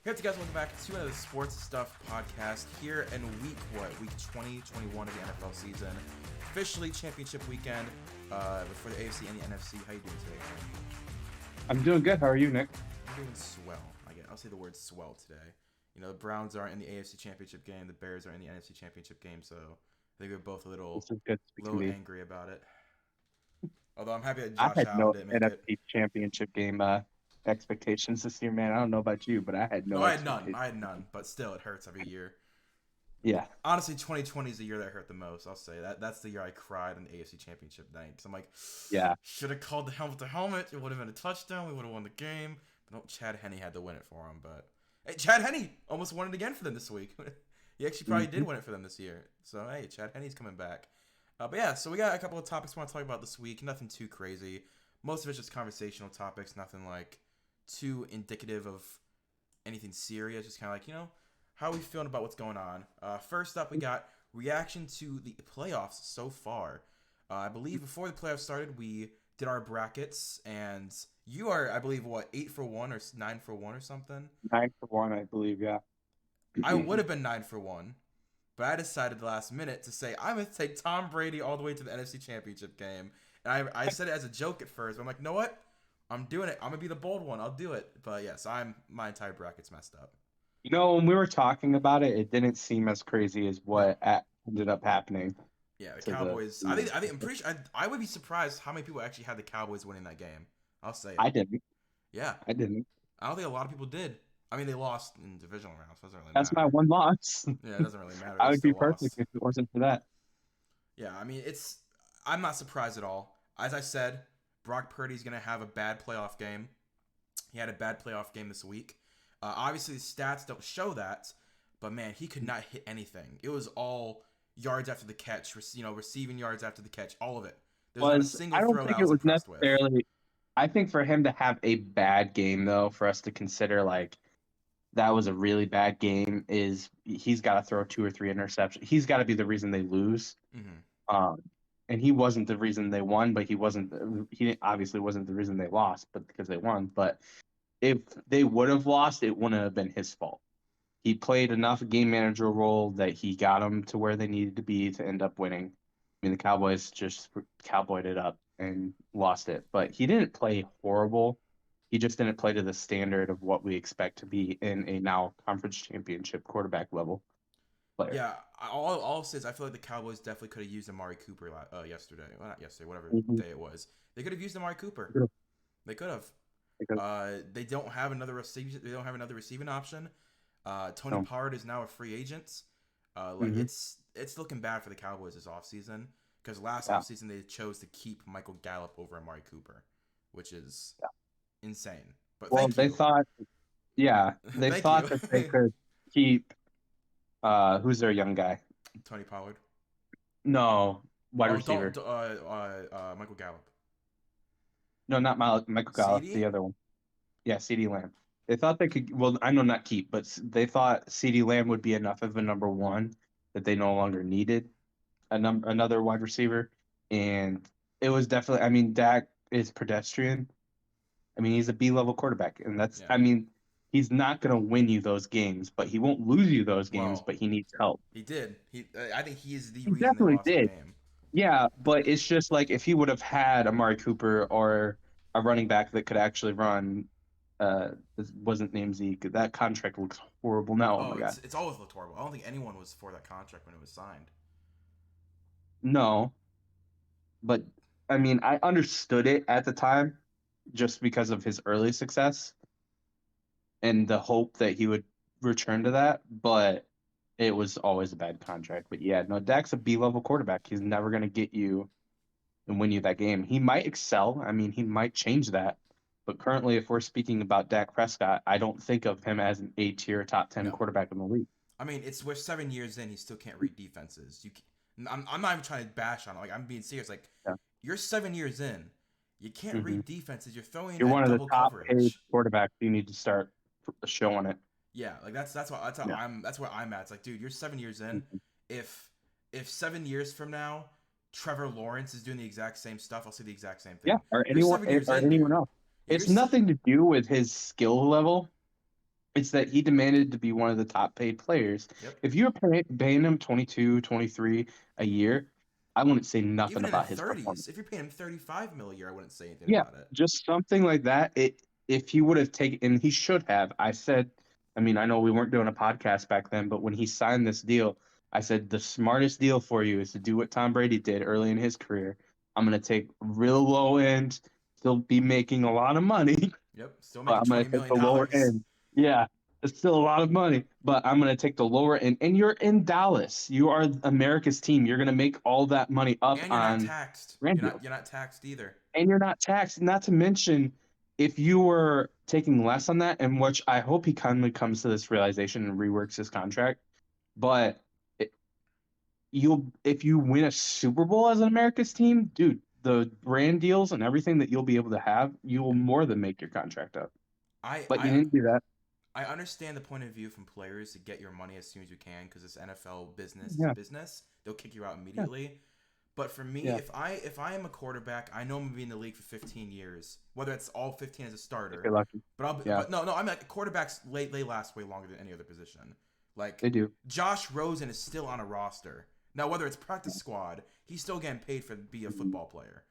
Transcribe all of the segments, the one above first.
Hey, what's up, guys? Welcome back to another Sports Stuff podcast here in week 20, 21 of the NFL season. Officially championship weekend for the AFC and the NFC. How you doing today, man? I'm doing good. How are you, Nick? I'm doing swell. I'll say the word swell today. You know, the Browns are in the AFC championship game. The Bears are in the NFC championship game. So I think we're both a little, This is good speaking to me. angry about it. Although I'm happy that I Josh had Allen no didn't make it. NFC championship game expectations this year, man. I don't know about you, but I had No, no I had none. expectations. I had none. But still, it hurts every year. Yeah. Honestly, 2020 is the year that hurt the most. I'll say that's the year I cried in the AFC Championship night because I'm like, Yeah. should have called the helmet to helmet. It would have been a touchdown. We would have won the game. But no, Chad Henne had to win it for him. But hey, Chad Henne almost won it again for them this week. He actually probably hmm did win it for them this year. So hey, Chad Henne's coming back. But yeah, so we got a couple of topics we want to talk about this week. Nothing too crazy. Most of it's just conversational topics. Nothing like too indicative of anything serious. Just kind of like how are we feeling about what's going on? First up, we got reaction to the playoffs so far. I believe before the playoffs started, we did our brackets, and you are, I believe, what 8-1 or 9-1 or something. 9-1, I believe. Yeah. I would have been 9-1, but I decided the last minute to say I'm gonna take Tom Brady all the way to the NFC Championship game, and I said it as a joke at first. But I'm like, you know what? I'm doing it. I'm gonna be the bold one. I'll do it. But yes, my entire bracket's messed up. When we were talking about it, it didn't seem as crazy as No. what ended up happening Yeah, the to the. Cowboys. I think I'm pretty sure. I would be surprised how many people actually had the Cowboys winning that game. I'll say it. I didn't. Yeah, I didn't. I don't think a lot of people did. I mean, they lost in divisional rounds. So it doesn't really That's my matter. one loss. Yeah, it doesn't really matter. I They would be still perfect lost. if it wasn't for that. Yeah, I mean, it's. I'm not surprised at all. As I said, Brock Purdy's gonna have a bad playoff game. He had a bad playoff game this week. Obviously, the stats don't show that, but man, he could not hit anything. It was all yards after the catch, receiving yards after the catch, all of it. There's not a I single don't throw that think I it was was impressed with. necessarily. I think for him to have a bad game, though, for us to consider like that was a really bad game, is he's got to throw two or three interceptions. He's got to be the reason they lose. Hmm. Um, and he wasn't the reason they won, but he wasn't. He obviously wasn't the reason they lost, but because they won. But if they would have lost, it wouldn't have been his fault. He played enough game manager role that he got them to where they needed to be to end up winning. I mean, the Cowboys just cowboyed it up and lost it, but he didn't play horrible. He just didn't play to the standard of what we expect to be in a now conference championship quarterback level player. Yeah, all I'll say is I feel like the Cowboys definitely could have used Amari Cooper yesterday. Well, not yesterday, whatever Mhm. day it was. They could have used Amari Cooper. Because They could have. They don't have another receiver. They don't have another receiving option. Tony no. Pollard is now a free agent. Like hmm it's looking bad for the Cowboys this offseason because last Yeah. offseason they chose to keep Michael Gallup over Amari Cooper, which is Yeah. insane. But Well, thank you, they thank you, thought that they could keep who's their young guy? Tony Pollard. No, wide Oh, don't receiver. Michael Gallup. No, not Michael Gallup, the CD. other one. Yeah, CeeDee Lamb. They thought they could. Well, I know not keep, but they thought CeeDee Lamb would be enough of a number one that they no longer needed another wide receiver, and it was definitely. I mean, Dak is pedestrian. I mean, he's a B-level quarterback, and that's. Yeah. I mean, he's not going to win you those games, but he won't lose you those games. Well, But he needs help. he did. I think he is the He reason they definitely lost that did. game. Yeah, but it's just like if he would have had Amari Cooper or a running back that could actually run, this wasn't named Zeke. That contract looks horrible now. Oh Oh, my god. it's always looked horrible. I don't think anyone was for that contract when it was signed. No, but I mean, I understood it at the time just because of his early success and the hope that he would return to that, but it was always a bad contract. But yeah, no, Dak's a B-level quarterback. He's never going to get you and win you that game. He might excel. I mean, he might change that. But currently, if we're speaking about Dak Prescott, I don't think of him as an A-tier top 10 No, quarterback in the league. I mean we're 7 years in. He still can't read defenses. I'm not even trying to bash on it. Like I'm being serious. Like Yeah. you're 7 years in. You can't hmm read defenses. You're throwing You're one at of the double top paid coverage. quarterbacks. You need to start showing it. Yeah, like that's how Yeah. that's where I'm at. It's like, dude, you're 7 years in. Mhm. If 7 years from now, Trevor Lawrence is doing the exact same stuff, I'll say the exact same Yeah, thing. You're 7 years or in, anyone dude. else. Yeah, It's nothing to do with his skill level. It's that he demanded to be one of the top paid players. Yep. If you were paying him 22, 23 a year, I wouldn't say nothing Even in the about his performance. 30s, if you're paying him 35 mil a year, I wouldn't say anything Yeah, about it. just something like that. If he would have taken, and he should have, I said, I mean, I know we weren't doing a podcast back then, but when he signed this deal, I said the smartest deal for you is to do what Tom Brady did early in his career. I'm gonna take real low end, still be making a lot of money, Yep. Still but making I'm gonna $20 take the million. lower end. Yeah, it's still a lot of money, but I'm gonna take the lower end. And you're in Dallas. You are America's team. You're gonna make all that money up And you're not on taxed. brand You're not deals, you're not taxed either. and you're not taxed. Not to mention, if you were taking less on that, and which I hope he kindly comes to this realization and reworks his contract, but you'll if you win a Super Bowl as an America's team, dude, the brand deals and everything that you'll be able to have, you will more than make your contract up. I But you I didn't do that. I understand the point of view from players to get your money as soon as you can because this NFL business is a Yeah, business. They'll kick you out yeah, immediately. But for me, yeah. if I am a quarterback, I know I'm gonna be in the league for 15 years, whether it's all 15 as a If starter. you're lucky. Yeah, But no, I'm like quarterbacks. They last way longer than any other position. Like they do. Josh Rosen is still on a roster now, whether it's practice squad, he's still getting paid for be a Mhm. football player.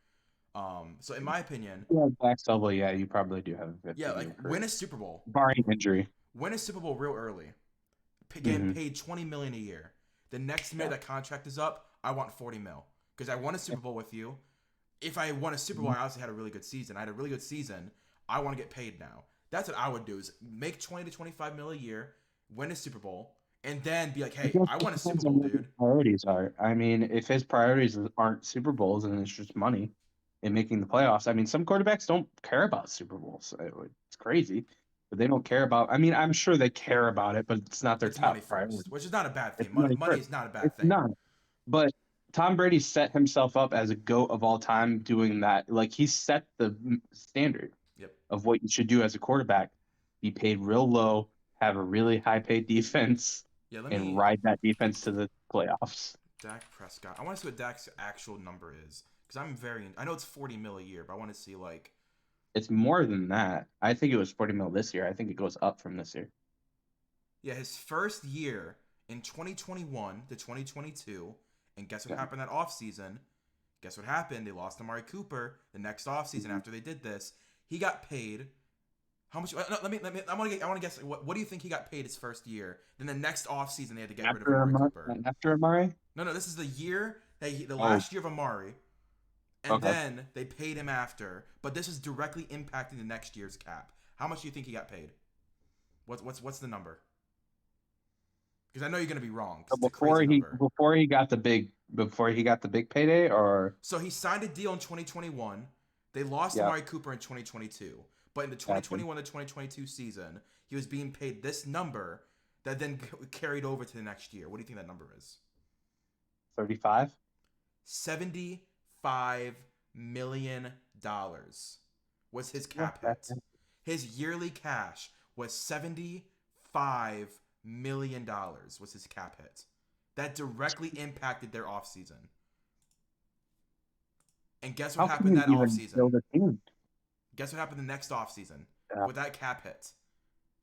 So in my opinion, Yeah, Black Silver, yeah, you probably do have a yeah, like 15-year win career, a Super Bowl, barring injury. win a Super Bowl real early, getting Hmm. paid 20 million a year. The next minute Yeah. that contract is up, I want 40 mil because I won a Yeah. Super Bowl with you. If I won a Super Bowl, Mhm. I obviously had a really good season. I had a really good season. I want to get paid now. That's what I would do: is make 20 to 25 mil a year, win a Super Bowl, and then be like, I "Hey, guess I it won a Super depends Bowl, on what his dude." priorities are. I mean, if his priorities aren't Super Bowls and it's just money and making the playoffs, I mean, some quarterbacks don't care about Super Bowls. It's crazy, but they don't care about. I mean, I'm sure they care about it, but it's not their It's money top first, priority. which is not a bad It's thing. money Money first. is not a bad It's thing. not. But Tom Brady set himself up as a GOAT of all time doing that. Like he set the standard Yep. of what you should do as a quarterback. Be paid real low, have a really high paid defense, Yeah. Let and me ride that defense to the playoffs. Dak Prescott. I want to see what Dak's actual number is because I'm very. I know it's 40 mil a year, but I want to see like. It's more than that. I think it was 40 mil this year. I think it goes up from this year. Yeah, his first year in 2021 to 2022, and guess what Yeah. happened that offseason? Guess what happened? They lost Amari Cooper the next offseason Mhm. after they did this. He got paid. How much? No, let me. I want to guess. What do you think he got paid his first year? Then the next offseason they had to get rid of Amari Cooper. After Amari? No. This is the year the Oh, last year of Amari, and okay. then they paid him after. But this is directly impacting the next year's cap. How much do you think he got paid? What's the number? Because I know you're gonna be wrong. 'Cause So it's a crazy number. before he got the big payday, or So he signed a deal in 2021. They lost yeah, Amari Cooper in 2022. But in the gotcha. 2021 to 2022 season, he was being paid this number that then carried over to the next year. What do you think that number is? 35. $75 million was his Yeah, cap hit. His yearly cash was $75 million was his cap hit. That directly impacted their offseason. And guess what how can happened you that even offseason? build a team? Guess what happened the next offseason? Yeah. With that cap hit,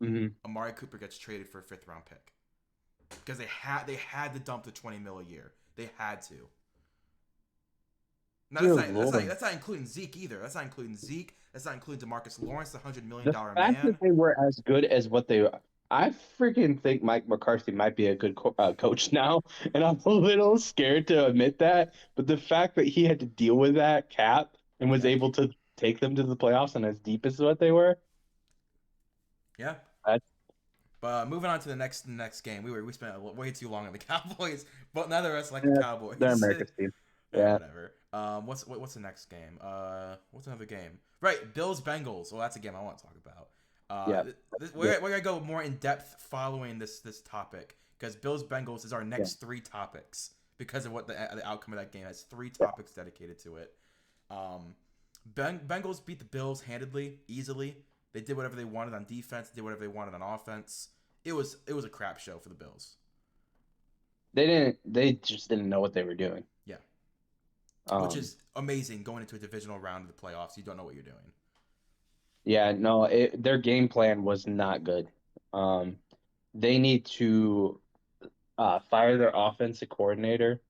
Hmm. Amari Cooper gets traded for a 5th-round pick. Because they had to dump the 20 mil a year. They had to. Now Dear Lord. that's not including Zeke either. That's not including Zeke. That's not including DeMarcus Lawrence, the $100 million The fact man. that they were as good as what they I freaking think Mike McCarthy might be a good coach now, and I'm a little scared to admit that. But the fact that he had to deal with that cap and was Yeah. able to take them to the playoffs and as deep as what they were, Yeah. that's But moving on to the next game, we spent way too long on the Cowboys, but neither of us like the yeah, Cowboys. they're America's team. Yeah, Yeah, whatever. What's the next game? What's another game? Right, Bills Bengals. Well, that's a game I want to talk about. yeah, We're gonna go more in depth following this topic because Bills Bengals is our yeah, next 3 topics because of what the outcome of that game has 3 yeah. topics dedicated to it. Um, Bengals beat the Bills handedly, easily. They did whatever they wanted on defense, did whatever they wanted on offense. It was a crap show for the Bills. They just didn't know what they were doing. Yeah, which Um, is amazing going into a divisional round of the playoffs. You don't know what you're doing. yeah, no, their game plan was not good. Um, they need to fire their offensive coordinator.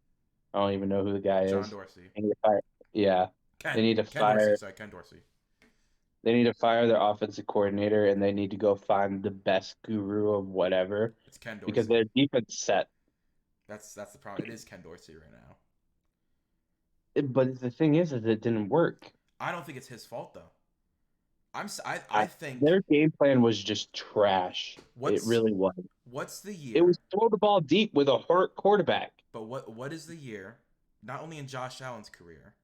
I don't even know who the guy John is. Dorsey. They need to fire, yeah, they need to Ken Dorsey. fire. Sorry, Ken Dorsey. They need to fire their offensive coordinator, and they need to go find the best guru of whatever It's Ken because Dorsey. their defense set. That's the problem. It is Ken Dorsey right now. But the thing is it didn't work. I don't think it's his fault though. I I, think their game plan was just trash. It what's really was. what's the It was year? throw the ball deep with a hurt quarterback. But what is the year? Not only in Josh Allen's career,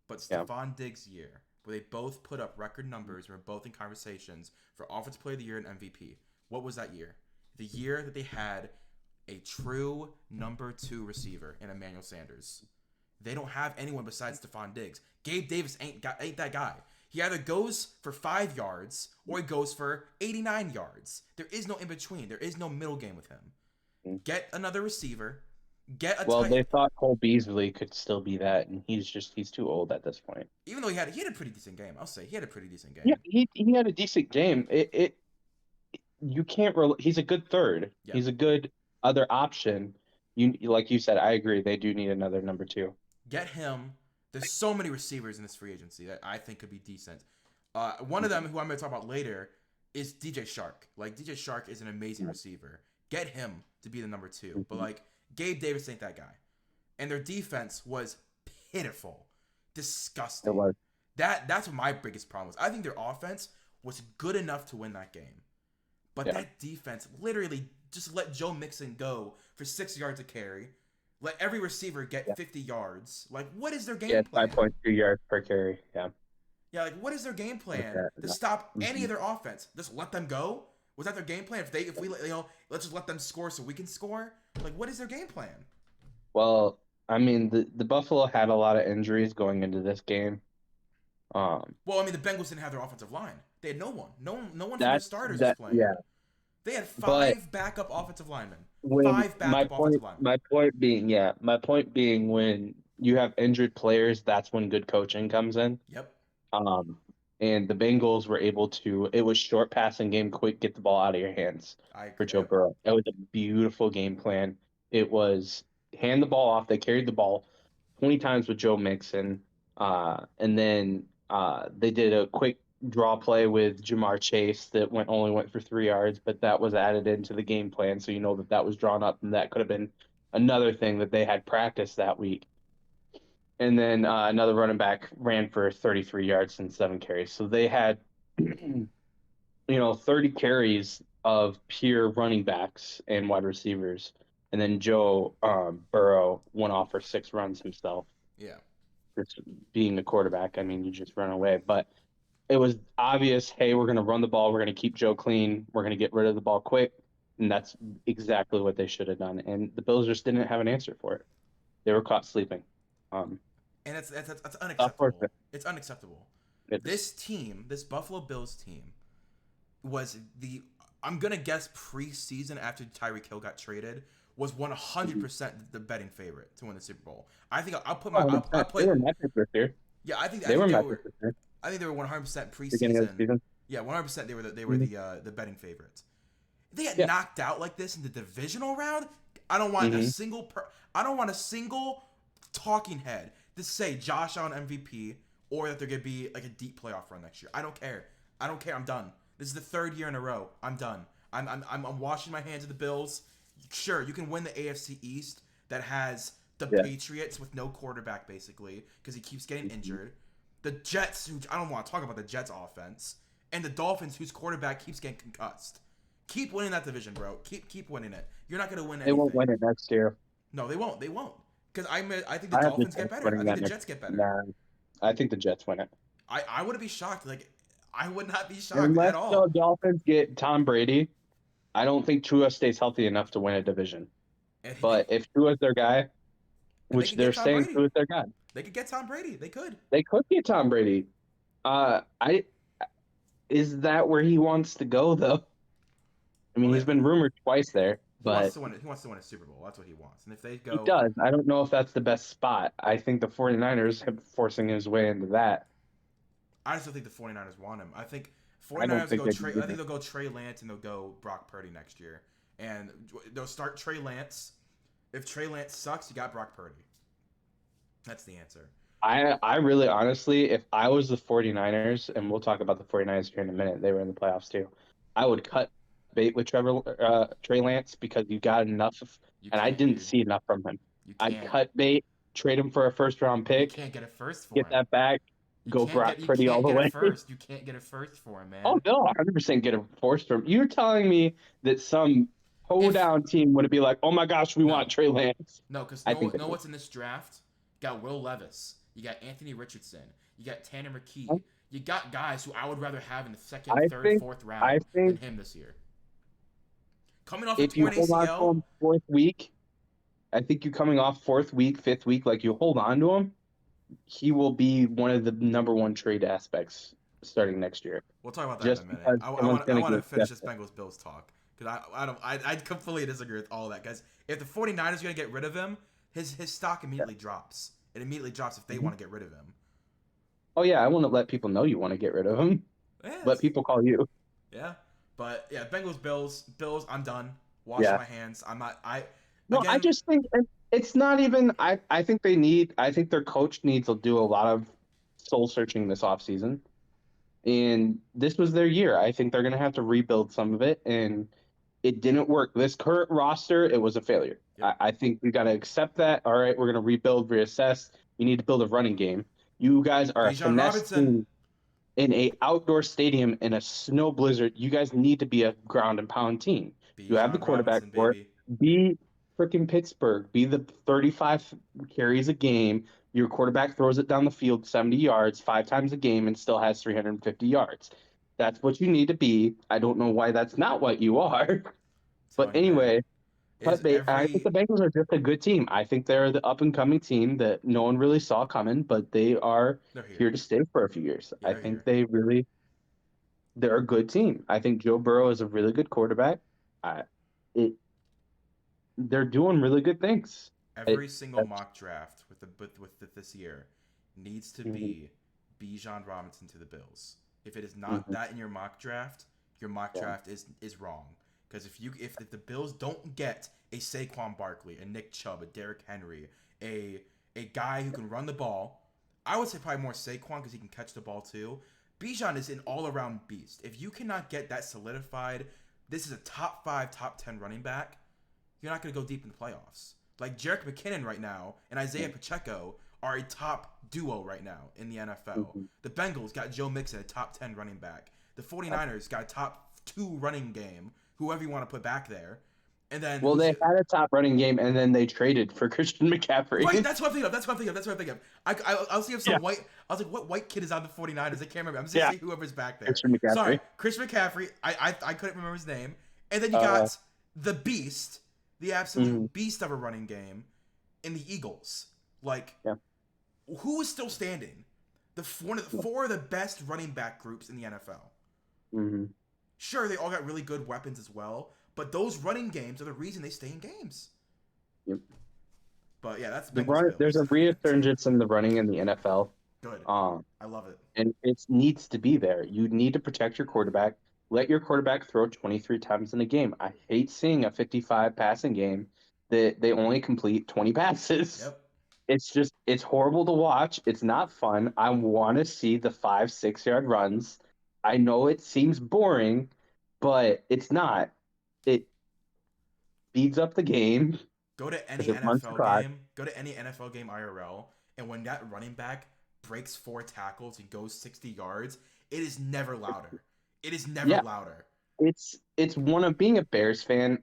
but Yeah. Stephon Diggs' year, where they both put up record numbers, were both in conversations for Offensive Player of the Year and MVP. What was that year? The year that they had a true number 2 receiver in Emmanuel Sanders. They don't have anyone besides Stephon Diggs. Gabe Davis ain't that guy. He either goes for 5 yards or he goes for 89 yards. There is no in between. There is no middle game with him. Get another receiver. Get a Well, tight. they thought Cole Beasley could still be that, and he's too old at this point. Even though he had a pretty decent game, I'll say he had a pretty decent game. Yeah, he had a decent game. You can't he's a good third. Yeah. He's a good other option. You like you said, I agree. They do need another number 2. Get him. There's so many receivers in this free agency that I think could be decent. One of them, who I'm going to talk about later, is DJ Shark. Like, DJ Shark is an amazing receiver. Get him to be the number 2. But like, Gabe Davis ain't that guy. And their defense was pitiful, disgusting. It was. That's what my biggest problem was. I think their offense was good enough to win that game, but that defense literally just let Joe Mixon go for 6 yards a carry. Let every receiver get 50 yards. Like, what is their game plan? 5.2 yards per carry. Yeah. Yeah, like, what is their game plan to stop any of their offense? Just let them go? Was that their game plan? If we let's just let them score so we can score? Like, what is their game plan? Well, I mean, the Buffalo had a lot of injuries going into this game. Well, I mean, the Bengals didn't have their offensive line. They had no one. No one from their starters was playing. Yeah. They had 5 backup offensive linemen. When 5 backup offensive linemen. my point being, when you have injured players, that's when good coaching comes in. Yep. And the Bengals were able to. It was short passing game, quick, get the ball out of your hands for Joe Burrow. It was a beautiful game plan. It was hand the ball off. They carried the ball 20 times with Joe Mixon, and then they did a quick draw play with Jamar Chase that only went for 3 yards, but that was added into the game plan, so you know that was drawn up, and that could have been another thing that they had practiced that week. And then another running back ran for 33 yards and 7 carries. So they had, 30 carries of pure running backs and wide receivers. And then Joe Burrow went off for 6 runs himself. Yeah. Just being a quarterback, I mean, you just run away. But it was obvious, hey, we're going to run the ball. We're going to keep Joe clean. We're going to get rid of the ball quick. And that's exactly what they should have done. And the Bills just didn't have an answer for it. They were caught sleeping. And that's unacceptable. It's unacceptable. This Buffalo Bills team, was I'm gonna guess preseason after Tyreek Hill got traded, was 100% the betting favorite to win the Super Bowl. I think I'll put my they were metrics this year. Yeah, I think they were 100% preseason. Yeah, 100% they were the betting favorites. If they get knocked out like this in the divisional round, I don't want a single talking head to say Josh Allen MVP or that they're gonna be like a deep playoff run next year. I don't care. I'm done. This is the 3rd year in a row. I'm done. I'm washing my hands of the Bills. Sure, you can win the AFC East that has the Patriots with no quarterback basically because he keeps getting injured. The Jets, who I don't want to talk about the Jets offense, and the Dolphins, whose quarterback keeps getting concussed. Keep winning that division, bro. Keep winning it. You're not gonna win anything. They won't win it next year. No, they won't. Because I think the Dolphins get better. I think the Jets get better. Nah, I think the Jets win it. I wouldn't be shocked. Like, I would not be shocked Unless at all. the Dolphins get Tom Brady, I don't think Tua stays healthy enough to win a division. But if Tua's their guy, which they're saying Tua's their guy, they could get Tom Brady. They could. They could get Tom Brady. Is that where he wants to go though? I mean, he's been rumored twice there. But he wants to win a Super Bowl. That's what he wants. And if they go, he does. I don't know if that's the best spot. I think the 49ers have forcing his way into that. I just don't think the 49ers want him. I think I don't 49ers will think go they Trey. do I think either. they'll go Trey Lance and they'll go Brock Purdy next year, and they'll start Trey Lance. If Trey Lance sucks, you got Brock Purdy. That's the answer. I really honestly, if I was the 49ers, and we'll talk about the 49ers here in a minute, they were in the playoffs too. I would cut bait with Trey Lance because you got enough You and I can't, didn't dude. see enough from him. You I'd can't. cut bait, trade him for a first round You pick, can't get a first for get him. that back, You go can't get. Brock You Purdy all can't the get a way. first. You can't get a first for him, Oh man. no, 100% get a force from. You're telling me that some If hoedown team would be like, "Oh my gosh, we want no, Trey Lance." no, because I think they know would. what's in this draft? You got Will Levis. You got Anthony Richardson. You got Tanner McKee. You got guys who I would rather have in the second, I third, think fourth I round than think him this year. Coming off a if you torn hold on to ACL, him fourth week, I think you coming off fourth week, fifth week, like you hold on to him, he will be one of the number one trade aspects starting next year. we'll talk about that in a Just minute. because someone's I going to want to get finish this desperate. Bengals Bills talk because I completely disagree with all of that, guys. If the 49ers are going to get rid of him, his stock Yeah. immediately drops. It immediately drops if they Mhm. want to get rid of him. Oh yeah, I wouldn't let people know you want to get rid of him. Let Yes. people call you. Yeah. But yeah, Bengals Bills. I'm done. Wash Yeah. my hands. I'm not. I No, I again. just think it's not even. I think they need. I think their coach needs to do a lot of soul searching this offseason. And this was their year. I think they're going to have to rebuild some of it. And it didn't work. This current roster, it was a failure. Yep. I think we got to accept that. All right, we're going to rebuild, reassess. We need to build a running game. You guys are a Bijan finesse Robinson. team in a outdoor stadium in a snow blizzard. You guys need to be a ground and pound team. You have the Bijan quarterback Robinson, for it. baby. Be freaking Pittsburgh. Be the 35 carries a game. Your quarterback throws it down the field 70 yards 5 times a game and still has 350 yards. That's what you need to be. I don't know why that's not what you are. But Telling you, man. anyway, Is I think the every Bengals are just a good team. I think they're the up and coming team that no one really saw coming, but they are they're here here. to stay for a few years. Yeah, I they're think here. they're a good team. I think Joe Burrow is a really good quarterback. I, it they're doing really good things. It, Every single that's, mock draft this year needs to mhm, be Bijan Robinson to the Bills. If it is not mhm, that in your mock yeah, draft is wrong. Because if the Bills don't get a Saquon Barkley, a Nick Chubb, a Derrick Henry, a guy who can run the ball, I would say probably more Saquon because he can catch the ball too. Bijan is an all around beast. If you cannot get that solidified, this is a top 5, top 10 running back. You're not going to go deep in the playoffs. Like Jerick McKinnon right now and Isaiah Pacheco are a top duo right now in the NFL. mhm, The Bengals got Joe Mixon, a top 10 running back. The yeah. 49ers got a top 2 running game, whoever you want to put back there. And then Well, they had a top running game, and then they traded for Christian Right, McCaffrey. that's what I'm thinking of. That's what I'm thinking of. That's what I'm thinking of. I was thinking of Yeah, some white. I was like, what white kid is on the 49ers? I can't remember. I'm just yeah, saying whoever's back there. Christian Sorry, McCaffrey. Chris McCaffrey. I couldn't remember his name. And then you Uh, got the beast, the mhm, absolute beast of a running game in the Eagles. Like, yeah, who is still standing? One of the yeah, four of the best running back groups in the NFL. mhm, Sure, they all got really good weapons as well, but those running games are the reason they stay in games. yep. But yeah, that's Bengals There's Bills. a resurgence in the running in the NFL. Good. Um, I love it. and it needs to be there. You need to protect your quarterback. Let your quarterback throw 23 times in a game. I hate seeing a 55 passing game that they only complete 20 passes. Yep. It's horrible to watch. It's not fun. I want to see the 5, 6 yard runs. I know it seems boring, but it's not. It speeds up the game Go to because any it runs the NFL clock. game. Go to any NFL game IRL, and when that running back breaks 4 tackles and goes 60 yards, it is never louder. It is never Yeah, louder. it's one of being a Bears fan.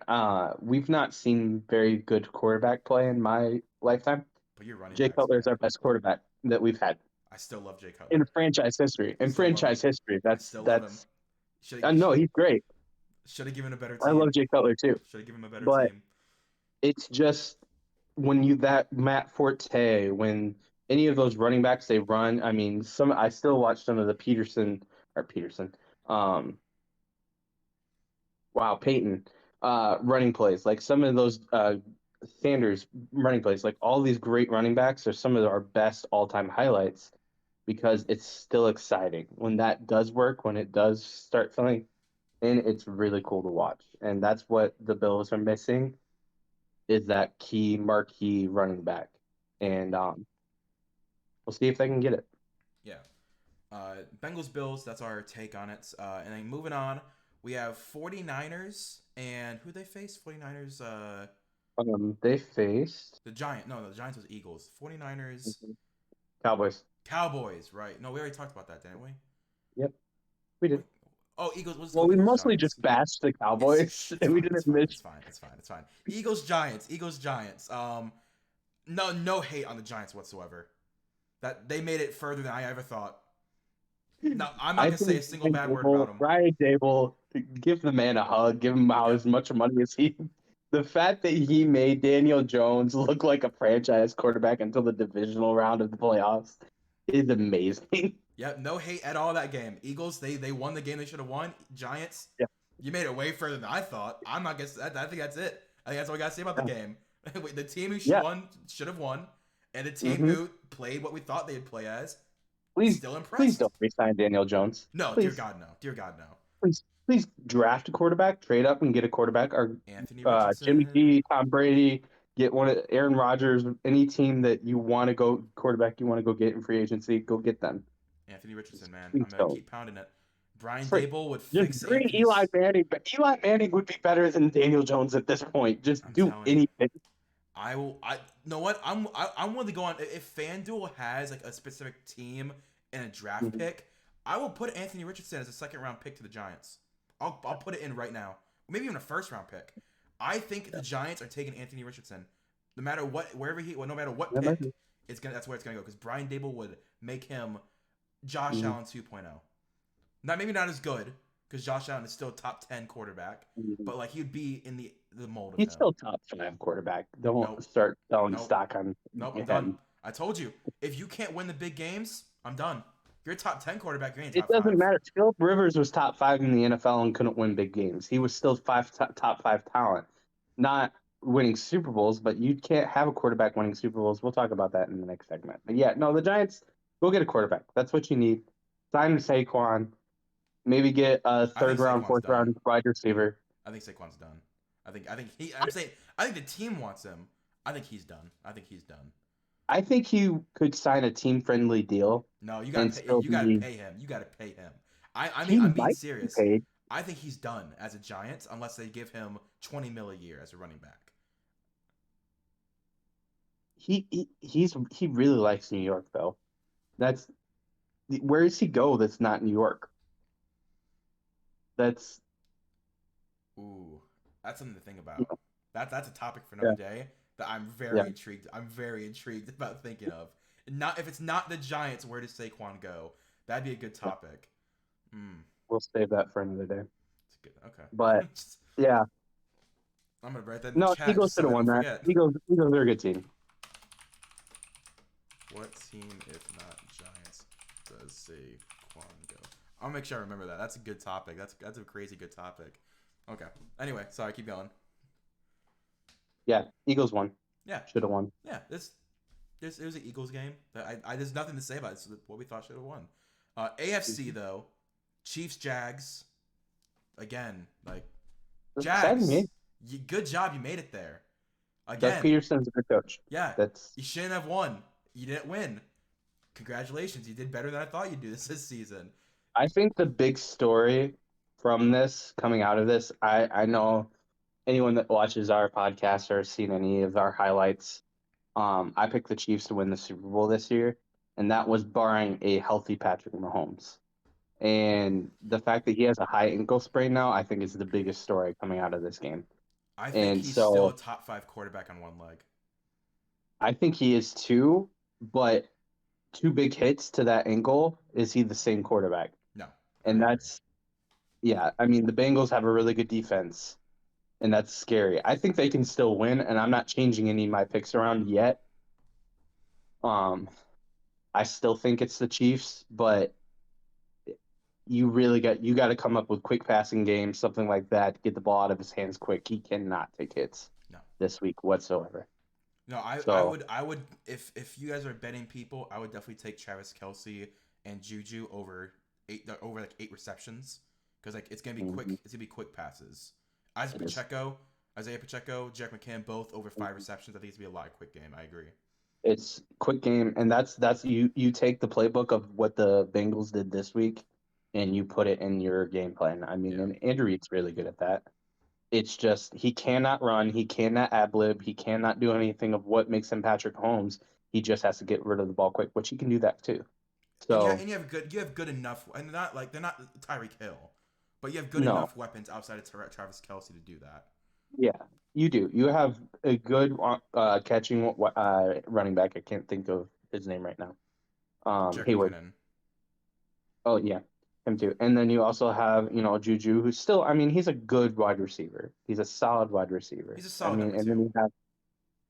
We've not seen very good quarterback play in my lifetime. But your running Jay backs, Cutler is man. our best quarterback that we've had I still love Jay in Cutler. franchise history. In Still love franchise him. history, I still love him. Should no, he's great. should have given a better I love team. Jay Cutler too. Should have given him a better But team. it's just when you that Matt Forte, when any of those running backs they run. I mean, I still watch some of the Peterson, um, wow, Peyton, running plays. Like some of those Sanders running plays. Like all these great running backs are some of our best all time highlights. because it's still exciting. When that does work, when it does start filling in, it's really cool to watch. And that's what the Bills are missing is that key marquee running back. And we'll see if they can get it. Yeah. Bengals Bills, that's our take on it. And then moving on, we have 49ers and who they face? 49ers They faced the Giant. No, the Giants was Eagles. 49ers Cowboys. Cowboys, right. No, we already talked about that, didn't we? Yep, we did. Wait. Oh, Eagles. Let's Well, go we Eagles mostly Giants. just bashed the It's Cowboys, it's and we fine. It's didn't fine. miss. It's fine. It's fine. It's fine. Eagles Giants. Eagles Giants. No hate on the Giants whatsoever. That they made it further than I ever thought. No, I'm not I gonna say think a single bad word about him. Brian Dable, give the man a hug, give him out Yeah. as much money as he. The fact that he made Daniel Jones look like a franchise quarterback until the divisional round of the playoffs is amazing. Yep, no hate at all that game. Eagles, they won the game they should have won. Giants, Yeah. you made it way further than I thought. I'm not guessing. I think that's it. I think that's all we got to say about the game. The team who Yeah. won should have won, and the team Mhm. who played what we thought they'd play as, Please, still impressed. please don't resign Daniel Jones. No, please, dear God, no. Dear God, no. please draft a quarterback, trade up and get a quarterback, or Anthony Richardson. Jimmy G, Tom Brady, get one of Aaron Rodgers, any team that you want to go quarterback you want to go get in free agency, go get them. Anthony Richardson, man. Please I'm gonna don't. keep pounding it. Brian Frick, Dable would just fix bring Anthony's. Eli Manning, but Eli Manning would be better than Daniel Jones at this point. Just I'm do telling you. anything. I will. I know what I'm willing to go on. If FanDuel has like a specific team and a draft Mhm. pick, I will put Anthony Richardson as a second round pick to the Giants. I'll put it in right now. Maybe even a first round pick. I think the Giants are taking Anthony Richardson, no matter what, wherever he, no matter what That might pick, be. it's gonna. That's where it's gonna go because Brian Dable would make him Josh Mhm. Allen 2.0. Not maybe not as good because Josh Allen is still top 10 quarterback, Mhm. but like he'd be in the mold of He's him. still top 5 quarterback. Don't Nope. start selling Nope. stock on Nope, I'm him. done. I told you, if you can't win the big games, I'm done. You're a top 10 quarterback. You ain't It top doesn't 5. matter. Philip Rivers was top 5 in the NFL and couldn't win big games. He was still top 5 talent, not winning Super Bowls. But you can't have a quarterback winning Super Bowls. We'll talk about that in the next segment. But yeah, no, the Giants go get a quarterback. That's what you need. Sign Saquon. Maybe get a I think third round, Saquon's fourth done. round wide receiver. I think Saquon's done. I think he. I'm saying. I think the team wants him. I think he's done. I think he's done. I think he could sign a team friendly deal No, you and gotta pay. still You gotta be. pay him. You gotta pay him. I He mean, I'm being might be serious. paid. I think he's done as a Giant unless they give him 20 mil a year as a running back. He really likes New York though. That's where does he go? That's not New York. That's Ooh, that's something to think you about. know, That's a topic for yeah, another day that I'm very yeah. intrigued. I'm very intrigued about thinking of. Not if it's not the Giants, where does Saquon go? That'd be a good Yeah. topic. Hmm. We'll save that for another day. It's good. Okay. But yeah, I'm gonna write that in the no, chat Eagles just should so I have don't won that. forget. Eagles are a good team. What team, if not Giants, does Saquon go? I'll make sure I remember that. That's a good topic. That's a crazy good topic. Okay. Anyway, sorry. Keep going. Yeah, Eagles won. Yeah. Should have won. Yeah. It was an Eagles game. There's nothing to say about it. It's what we thought should have won. AFC though, Chiefs Jags. Again, like That's exciting, Jags. man. Good job. You made it there. Doug Again. Peterson's a good coach. Yeah. That's You shouldn't have won. You didn't win. Congratulations. You did better than I thought you'd do this season. I think the big story from this coming out of this, I know anyone that watches our podcast or seen any of our highlights, I picked the Chiefs to win the Super Bowl this year, and that was barring a healthy Patrick Mahomes. And the fact that he has a high ankle sprain now, I think is the biggest story coming out of this game. I think And he's still a so top 5 quarterback on one leg. I think he is too, but 2 big hits to that ankle, is he the same quarterback? No. And that's, yeah, I mean, the Bengals have a really good defense, and that's scary. I think they can still win, and I'm not changing any of my picks around yet. I still think it's the Chiefs, but you got to come up with quick passing games, something like that, to get the ball out of his hands quick. He cannot take hits No. this week whatsoever. No, I So would if you guys are betting people, I would definitely take Travis Kelsey and Juju over like 8 receptions because like it's gonna be quick. mhm, It's gonna be quick passes. it is. Isaiah Pacheco, Jack McCann, both over 5 receptions. I think it's gonna be a lot of quick game. I agree. It's quick game, and that's you take the playbook of what the Bengals did this week, and you put it in your game plan. I mean, Yeah. and Andrew Reid's really good at that. It's just he cannot run, he cannot ad lib, he cannot do anything of what makes him Patrick Mahomes. He just has to get rid of the ball quick, which he can do that too. So And you have good enough, and they're not Tyreek Hill, but you have good no, enough weapons outside of Travis Kelsey to do that. yeah, you do. You have a good catching running back. I can't think of his name right now. Jack Hayward. McKinnon. Oh yeah, him too. And then you also have, Juju, who's still, I mean, he's a good wide receiver. He's a solid wide receiver. He's a I solid mean, number and then two. you have,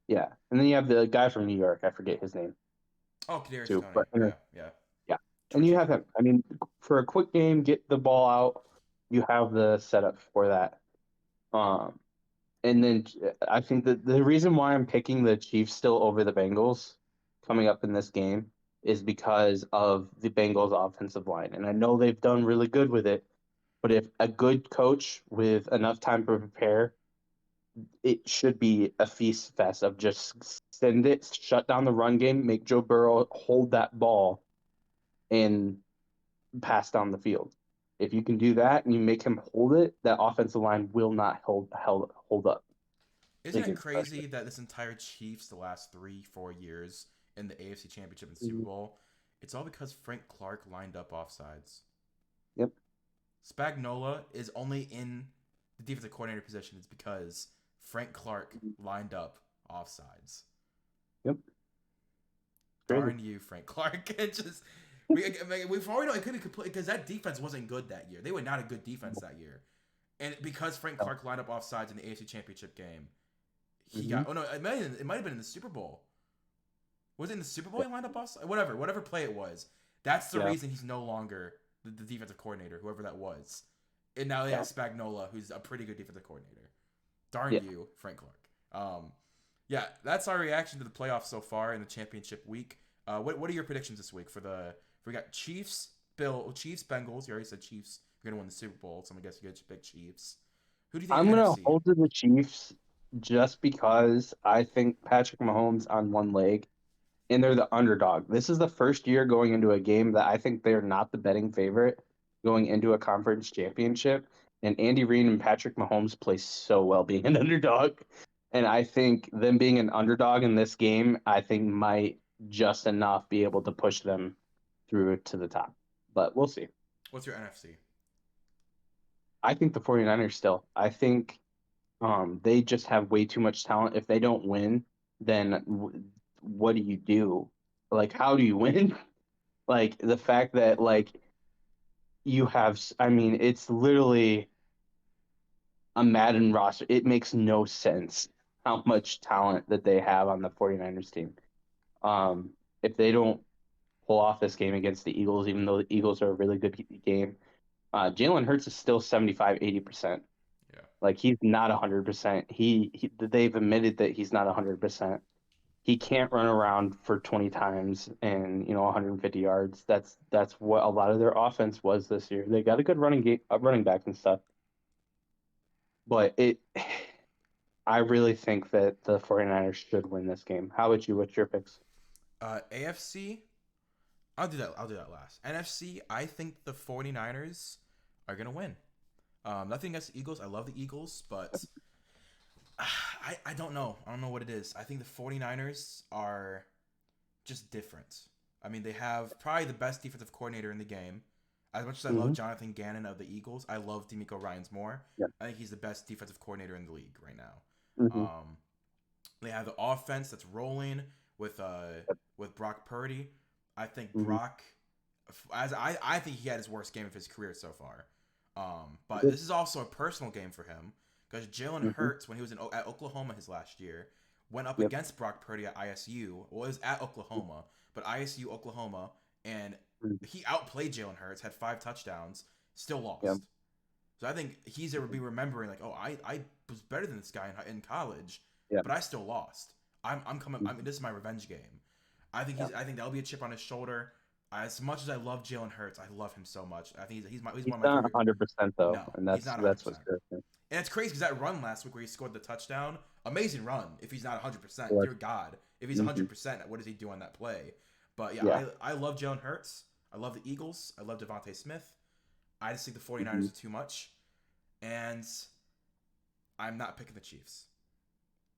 yeah, and then you have the guy from New York. I forget his name Oh, Kadarius too, Stoney. but Yeah. yeah, and you Georgia. have him. I mean, for a quick game, get the ball out. You have the setup for that. Um, and then I think that the reason why I'm picking the Chiefs still over the Bengals coming up in this game is because of the Bengals offensive line. And I know they've done really good with it, but if a good coach with enough time to prepare, it should be a feast fest of just send it, shut down the run game, make Joe Burrow hold that ball and pass down the field. If you can do that and you make him hold it, that offensive line will not hold up Isn't it against pressure. crazy that this entire Chiefs the last 3 4 years in the AFC Championship and Super Mhm. Bowl, it's all because Frank Clark lined up offsides. Yep. Spagnola is only in the defensive coordinator position. It's because Frank Clark lined up offsides. Yep. Crazy. Darn you, Frank Clark. It just we've already know it could be complete because that defense wasn't good that year. They were not a good defense that year, and because Frank Clark lined up offsides in the AFC Championship game, he Mm-hmm. got. Oh no, it might have been in the Super Bowl. Was it in the Super Bowl he lined up offside? Whatever play it was. That's the Yeah. reason he's no longer the defensive coordinator, whoever that was. And now they Yeah. have Spagnola, who's a pretty good defensive coordinator. Darn Yeah. you, Frank Clark. Yeah, that's our reaction to the playoffs so far in the championship week. What are your predictions this week we got Chiefs, Bengals. You already said Chiefs. You're gonna win the Super Bowl, so I'm gonna guess you get big Chiefs. Who do you think I'm gonna NFC? hold to the Chiefs just because I think Patrick Mahomes on one leg and they're the underdog. This is the first year going into a game that I think they're not the betting favorite going into a conference championship. And Andy Reid and Patrick Mahomes play so well being an underdog. And I think them being an underdog in this game, I think might just enough be able to push them through to the top. But we'll see. What's your NFC? I think the 49ers still. I think they just have way too much talent. If they don't win, then what do you do? Like, how do you win? Like the fact that like you have, I mean, it's literally a Madden roster. It makes no sense how much talent that they have on the 49ers team. Um, if they don't pull off this game against the Eagles, even though the Eagles are a really good game, Jalen Hurts is still 75, 80%. Yeah. Like he's not 100%. They've admitted that he's not 100%. He can't run around for 20 times and 150 yards. That's what a lot of their offense was this year. They got a good running back and stuff, but I really think that the 49ers should win this game. How about you? What's your picks? AFC. I'll do that last. NFC. I think the 49ers are gonna win. Nothing against the Eagles. I love the Eagles, but I don't know. I don't know what it is. I think the 49ers are just different. I mean, they have probably the best defensive coordinator in the game. As much as I love Mm-hmm. Jonathan Gannon of the Eagles, I love D'Amico Ryans more. Yeah. I think he's the best defensive coordinator in the league right now. Mm-hmm. Um, they have the offense that's rolling with Brock Purdy. I think Mm-hmm. Brock, as I think he had his worst game of his career so far. But this is also a personal game for him because Jalen Mm-hmm. Hurts, when he was at Oklahoma his last year, went up Yep. against Brock Purdy at ISU. Well, it was at Oklahoma, but ISU Oklahoma, and he outplayed Jalen Hurts, had 5 touchdowns, still Yep. lost. So I think he's ever be remembering like, oh, I was better than this guy in college, Yep. but I still lost. I'm coming. I mean, this is my revenge game. I think I think that'll be a chip on his shoulder. As much as I love Jalen Hurts, I love him so much. I think he's He's one of my not favorite. 100% though, No, and he's not that's 100%. what's good. And it's crazy because that run last week where he scored the touchdown, amazing run. If he's not 100%, Sure. dear God, if he's 100%, what does he do on that play? But yeah. I love Jalen Hurts. I love the Eagles. I love Devontae Smith. I just think the 49ers are too much. And I'm not picking the Chiefs.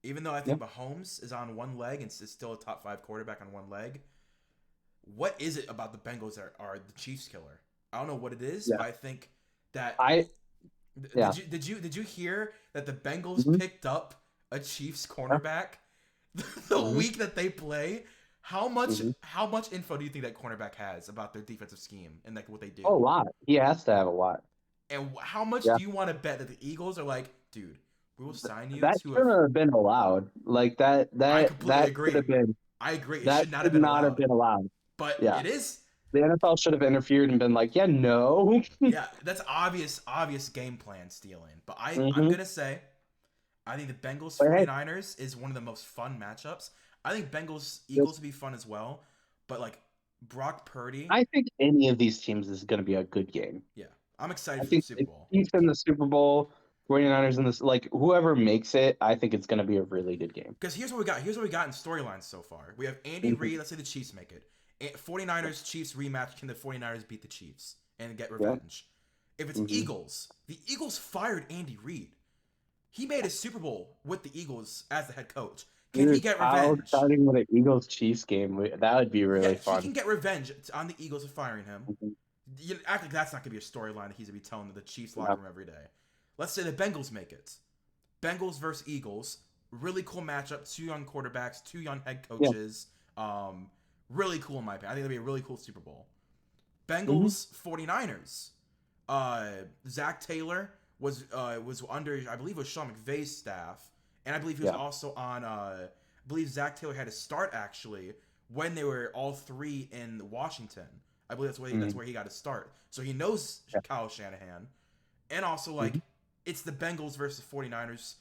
Even though I think Mahomes is on one leg and is still a top 5 quarterback on one leg, what is it about the Bengals that are the Chiefs killer? I don't know what it is, but I think that did you hear that the Bengals picked up a Chiefs cornerback the week that they play? How much info do you think that cornerback has about their defensive scheme and like what they do? Oh, a lot. He has to have a lot. And how much do you want to bet that the Eagles are like, dude, we will sign you that to shouldn't have been allowed. Like that I completely agree. should have been. I agree. It That should not have been allowed. have been allowed. But it is. The NFL should have interfered and been like, yeah, no. Yeah, that's obvious game plan stealing. But I'm going to say, I think the Bengals 49ers is one of the most fun matchups. I think Bengals Eagles would be fun as well. But like Brock Purdy. I think any of these teams is going to be a good game. Yeah. I'm excited for the Super Bowl. Chiefs in the Super Bowl, 49ers in this, like whoever makes it, I think it's going to be a really good game. Because here's what we got. Here's what we got in storylines so far. We have Andy Reid. Let's say the Chiefs make it. 49ers Chiefs rematch. Can the 49ers beat the Chiefs and get revenge? If it's Eagles, the Eagles fired Andy Reid. He made a Super Bowl with the Eagles as the head coach. Can he get revenge? Starting with an Eagles Chiefs game, that would be really fun. He can get revenge on the Eagles for firing him. You act like that's not gonna be a storyline that he's gonna be telling the Chiefs locker room every day. Let's say the Bengals make it. Bengals versus Eagles. Really cool matchup. 2 young quarterbacks, 2 young head coaches. Really cool in my opinion. I think it'll be a really cool Super Bowl. Bengals 49ers. Zach Taylor was under, I believe it was Sean McVay's staff, and I believe he was also on. I believe Zach Taylor had to start actually when they were all 3 in Washington. I believe that's where he got to start. So he knows Kyle Shanahan, and also like it's the Bengals versus 49ers,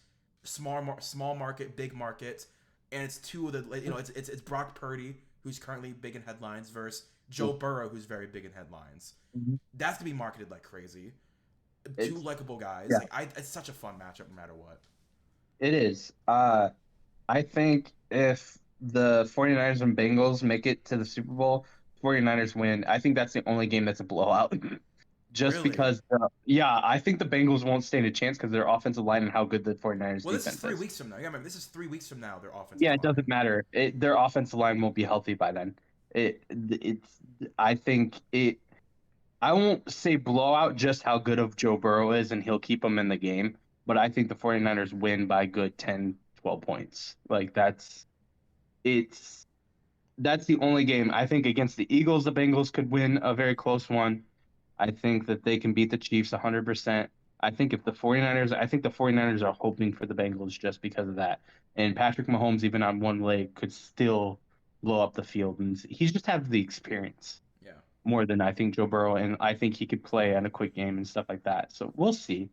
small market, big market, and it's 2 of the it's Brock Purdy, who's currently big in headlines, versus Joe Burrow, who's very big in headlines. That's gonna be marketed like crazy. 2 likable guys. It's such a fun matchup no matter what. It is. I think if the 49ers and Bengals make it to the Super Bowl, 49ers win. I think that's the only game that's a blowout. Just because, I think the Bengals won't stand a chance because their offensive line and how good the 49ers defense is. This is 3 weeks from now. Yeah, remember, this is 3 weeks from now, their offensive line. It doesn't matter. Their offensive line won't be healthy by then. I won't say blowout just how good of Joe Burrow is and he'll keep them in the game, but I think the 49ers win by a good 10, 12 points. Like that's the only game. I think against the Eagles, the Bengals could win a very close one. I think that they can beat the Chiefs 100%. I think the 49ers are hoping for the Bengals just because of that. And Patrick Mahomes, even on one leg, could still blow up the field. And he just has the experience more than I think Joe Burrow. And I think he could play in a quick game and stuff like that. So we'll see.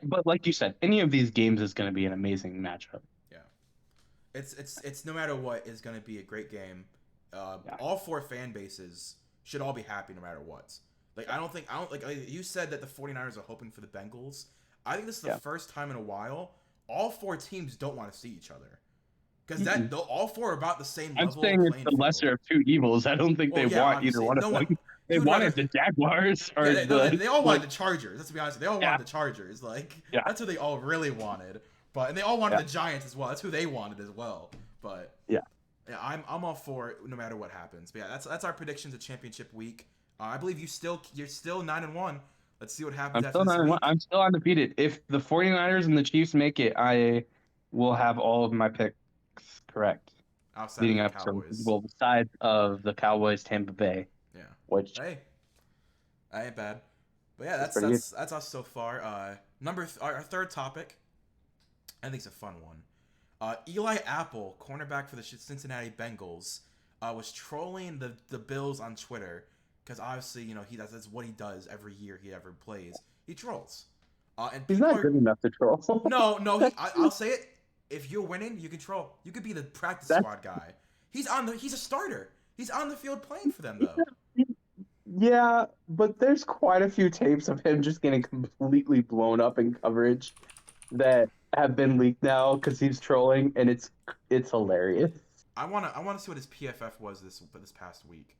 But like you said, any of these games is going to be an amazing matchup. Yeah. It's no matter what is going to be a great game. All 4 fan bases should all be happy no matter what. Like you said that the 49ers are hoping for the Bengals. I think this is the first time in a while all 4 teams don't want to see each other. Because all 4 are about the same level. I'm saying it's the lesser of 2 evils. I don't think they want either one of them. They wanted the Jaguars or they all wanted the Chargers. Let's be honest. They all wanted the Chargers. That's who they all really wanted. And they all wanted the Giants as well. That's who they wanted as well. But I'm all for it no matter what happens. But that's our predictions of championship week. I believe you're still 9-1. Let's see what happens after this week. I'm still undefeated. If the 49ers and the Chiefs make it, I will have all of my picks correct. Outside of the Cowboys. Besides of the Cowboys, Tampa Bay. Yeah. Which that ain't bad. But yeah, that's us so far. Our third topic, I think it's a fun one. Eli Apple, cornerback for the Cincinnati Bengals, was trolling the Bills on Twitter because obviously that's what he does every year he ever plays. He trolls. And he's not good enough to troll. No, I'll say it. if you're winning, you control. You could be the practice That's squad guy. He's a starter. He's on the field playing for them though. yeah, but there's quite a few tapes of him just getting completely blown up in coverage that have been leaked now because he's trolling, and it's hilarious. I wanna see what his PFF was this past week.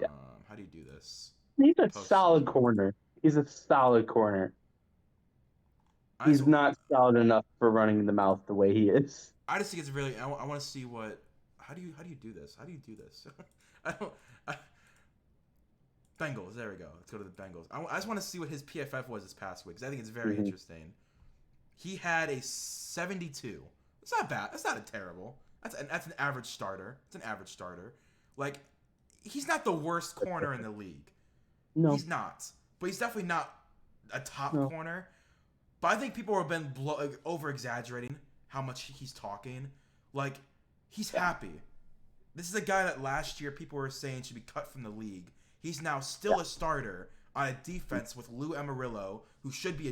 Yeah, How do you do this? he's a solid Postseason. corner. He's a solid corner. I just He's not solid enough for running the mouth the way he is. I just think it's really. I want to see what. How do you do this? How do you do this? I don't. I, Bengals. There we go. Let's go to the Bengals. I just want to see what his PFF was this past week because I think it's very interesting. He had a 72. It's not bad. That's not a terrible. That's an average starter. It's an average starter. Like, he's not the worst corner in the league. No, He's not. But he's definitely not a top No. corner. But I think people have been over exaggerating how much he's talking. Like, he's happy. This is a guy that last year people were saying should be cut from the league. He's now still a starter on a defense with Lou Amarillo, who should be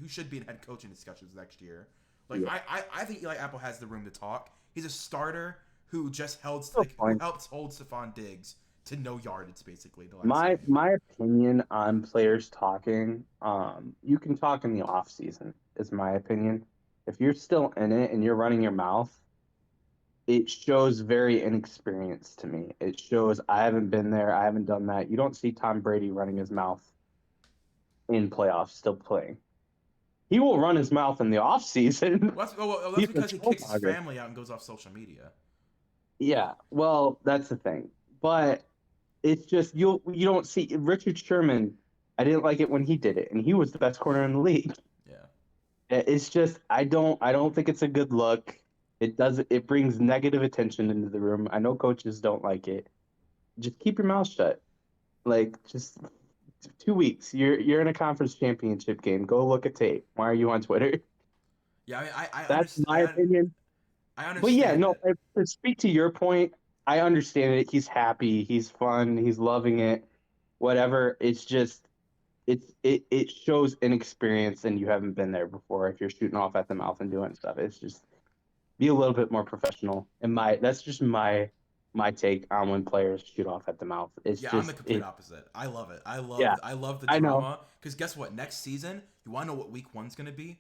who should be in head coaching discussions next year. Like, I think Eli Apple has the room to talk. He's a starter who just who helped hold Stephon Diggs to no yardage basically. My opinion on players talking, you can talk in the off season, is my opinion. If you're still in it and you're running your mouth, it shows very inexperienced to me. It shows I haven't been there, I haven't done that. You don't see Tom Brady running his mouth in playoffs, still playing. He will run his mouth in the off season. Well, that's because he kicks his family out and goes off social media. Yeah, well, that's the thing. But it's just you don't see Richard Sherman. I didn't like it when he did it, and he was the best corner in the league. Yeah. It's just I don't think it's a good look. It brings negative attention into the room. I know coaches don't like it. Just keep your mouth shut. Like, just 2 weeks. You're in a conference championship game. Go look at tape. Why are you on Twitter? Yeah, I mean, I That's my opinion. I understand. But yeah, no. To speak to your point, I understand it. He's happy. He's fun. He's loving it. Whatever. It's just it shows inexperience and you haven't been there before. If you're shooting off at the mouth and doing stuff, it's just be a little bit more professional. And that's just my take on when players shoot off at the mouth. I'm the complete opposite. I love it. I love the I know. drama. Because guess what? Next season, you want to know what week 1's gonna be?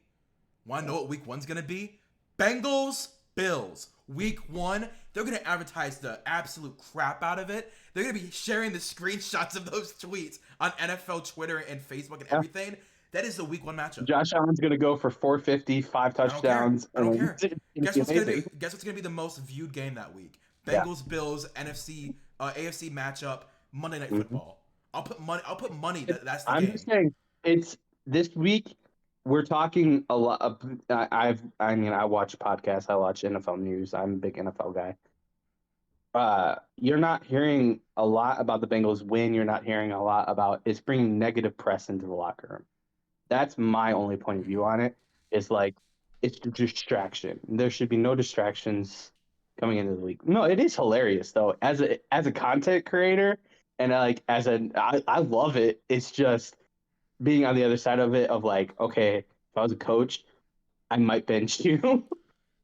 Bengals, Bills. Week 1, they're gonna advertise the absolute crap out of it. They're gonna be sharing the screenshots of those tweets on NFL Twitter and Facebook and everything. That is the week 1 matchup. Josh Allen's gonna go for 450, 5 touchdowns. I don't care. Guess what's gonna be the most viewed game that week? Bengals, Bills, AFC matchup, Monday Night Football. I'll put money. That's the game. I'm just saying, it's this week. We're talking a lot. I watch podcasts. I watch NFL news. I'm a big NFL guy. You're not hearing a lot about the Bengals win. You're not hearing a lot about it's bringing negative press into the locker room. That's my only point of view on it. Is like it's a distraction. There should be no distractions coming into the league. No, it is hilarious though. As a content creator and I love it. It's just being on the other side of it of like, okay, if I was a coach, I might bench you.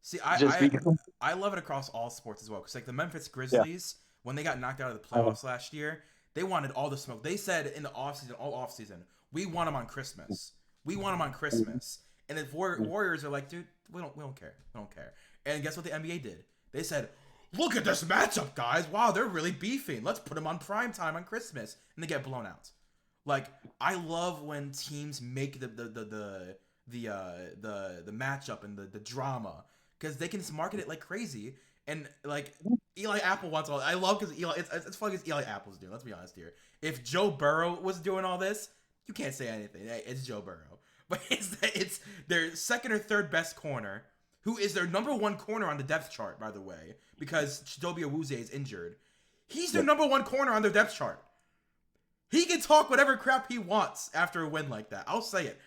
See, I love it across all sports as well. Because like the Memphis Grizzlies, when they got knocked out of the playoffs last year, they wanted all the smoke. They said in the offseason, we want them on Christmas. And the Warriors are like, dude, we don't care. And guess what the NBA did? They said, look at this matchup, guys. Wow, they're really beefing. Let's put them on primetime on Christmas. And they get blown out. Like, I love when teams make the matchup and the drama because they can market it like crazy. And like Eli Apple wants all. I love because Eli. It's funny as Eli Apple's doing. Let's be honest here. If Joe Burrow was doing all this, you can't say anything. It's Joe Burrow, but it's their second or third best corner, who is their number 1 corner on the depth chart, by the way, because Chidobe Awuzie is injured. He's their number 1 corner on their depth chart. He can talk whatever crap he wants after a win like that. I'll say it.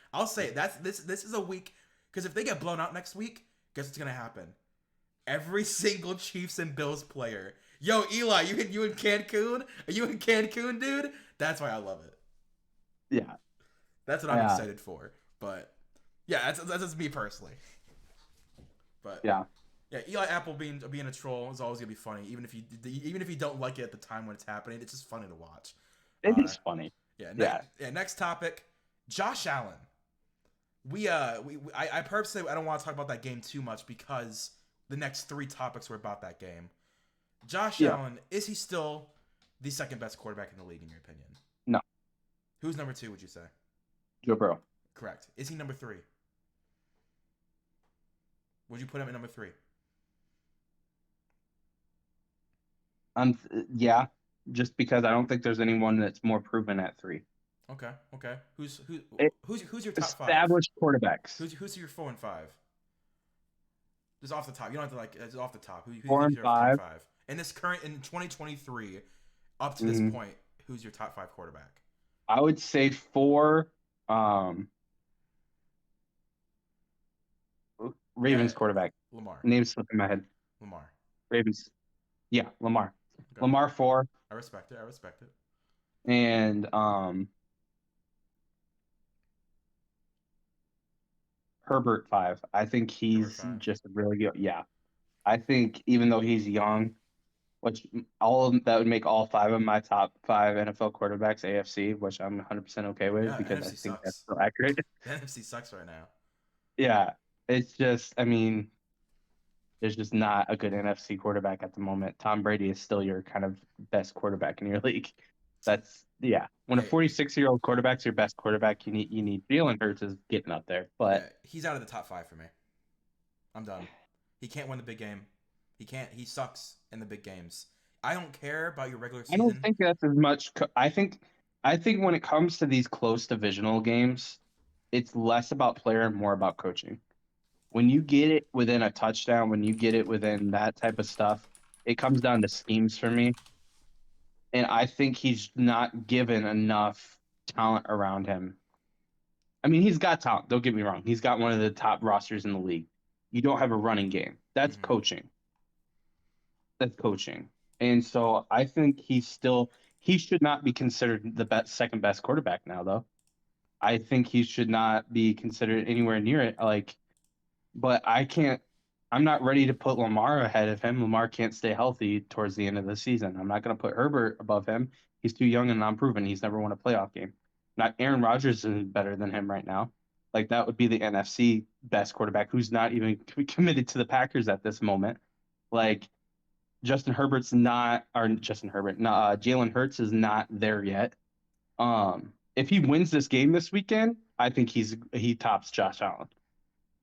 This is a week because if they get blown out next week, guess what's gonna happen? Every single Chiefs and Bills player. Yo, Eli, you in Cancun? Are you in Cancun, dude? That's why I love it. Yeah. That's what I'm excited for. But yeah, that's just me personally. But Yeah. yeah, Eli Apple being a troll is always gonna be funny, even if you don't like it at the time when it's happening. It's just funny to watch. It is funny. Yeah. Next topic, Josh Allen. I purposely I don't want to talk about that game too much because the next 3 topics were about that game. Josh Allen, is he still the second best quarterback in the league in your opinion? No. Who's number 2? Would you say? Joe Burrow. Correct. Is he number 3? Would you put him at number 3? Yeah, just because I don't think there's anyone that's more proven at 3. Okay. Who's your top 5? Established quarterbacks. Who's your 4 and 5? Just off the top. You don't have to just off the top. Who's 4 and your 5? 5? In 2023, up to this point, who's your top 5 quarterback? I would say 4. Ravens quarterback. Lamar. Name slipping my head. Lamar. Ravens. Yeah, Lamar. Okay. Lamar 4. I respect it. And Herbert 5. I think he's just really good. Yeah. I think even though he's young, which that would make all 5 of my top 5 NFL quarterbacks AFC, which I'm 100% okay with because NFC I think sucks. that's still accurate. The NFC sucks right now. Yeah. It's just, I mean, there's just not a good NFC quarterback at the moment. Tom Brady is still your kind of best quarterback in your league. That's When a 46-year-old quarterback's your best quarterback, you need Jalen Hurts is getting up there, but he's out of the top 5 for me. I'm done. He can't win the big game. He sucks in the big games. I don't care about your regular season. I don't think that's as much. I think when it comes to these close divisional games, it's less about player and more about coaching. When you get it within a touchdown, when you get it within that type of stuff, it comes down to schemes for me. And I think he's not given enough talent around him. I mean, he's got talent. Don't get me wrong. He's got one of the top rosters in the league. You don't have a running game. That's coaching. That's coaching. And so I think he should not be considered the second best quarterback now, though. I think he should not be considered anywhere near it. But I'm not ready to put Lamar ahead of him. Lamar can't stay healthy towards the end of the season. I'm not going to put Herbert above him. He's too young and unproven. He's never won a playoff game. Not Aaron Rodgers is better than him right now. That would be the NFC best quarterback who's not even committed to the Packers at this moment. Jalen Hurts is not there yet. If he wins this game this weekend, I think he tops Josh Allen.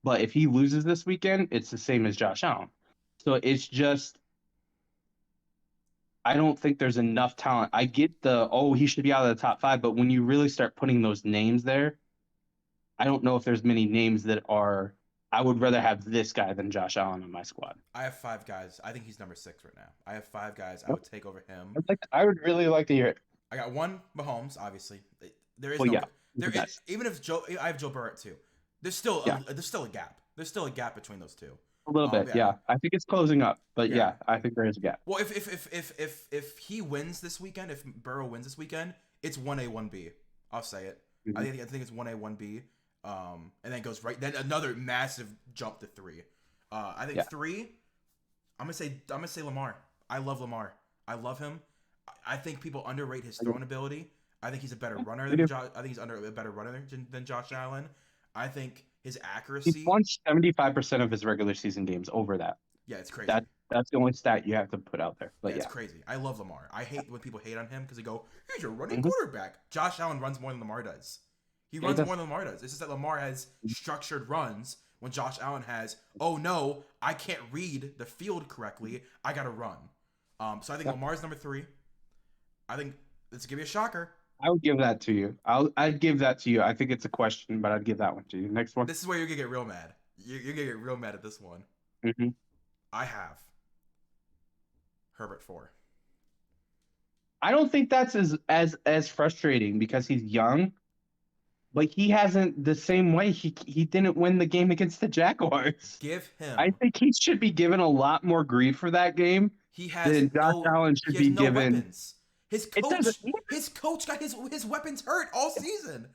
But if he loses this weekend, it's the same as Josh Allen. So it's just, I don't think there's enough talent. I get he should be out of the top 5, but when you really start putting those names there, I don't know if there's many names that are, I would rather have this guy than Josh Allen on my squad. I have 5 guys. I think he's number 6 right now. I have 5 guys I would take over him. I would really like to hear it. I got 1 Mahomes, obviously. There is even if I have Joe Burrow too. There's still a gap. There's still a gap between those two. A little bit, yeah. I think it's closing up, but yeah, I think there is a gap. Well, if he wins this weekend, if Burrow wins this weekend, it's 1A 1B. I'll say it. Mm-hmm. I think it's 1A 1B. And then it goes then another massive jump to 3. I think 3. I'm gonna say Lamar. I love Lamar. I love him. I think people underrate his throwing ability. I think he's a better runner than a better runner than Josh Allen. I think his accuracy. He's won 75% of his regular season games over that. Yeah, it's crazy. That's the only stat you have to put out there. But it's crazy. I love Lamar. I hate when people hate on him because they go, "He's your running quarterback." Josh Allen runs more than Lamar does. He runs more than Lamar does. It's just that Lamar has structured runs when Josh Allen has, "Oh no, I can't read the field correctly. I gotta run." So I think Lamar's number 3. I think let's give you a shocker. I would give that to you. I'd give that to you. I think it's a question, but I'd give that one to you. Next one. This is where you're gonna get real mad. You're gonna get real mad at this one. Mm-hmm. I have Herbert 4. I don't think that's as frustrating because he's young, but he hasn't the same way. He didn't win the game against the Jaguars. Give him. I think he should be given a lot more grief for that game. He has than Josh Allen should be given. Weapons. His coach got his weapons hurt all season.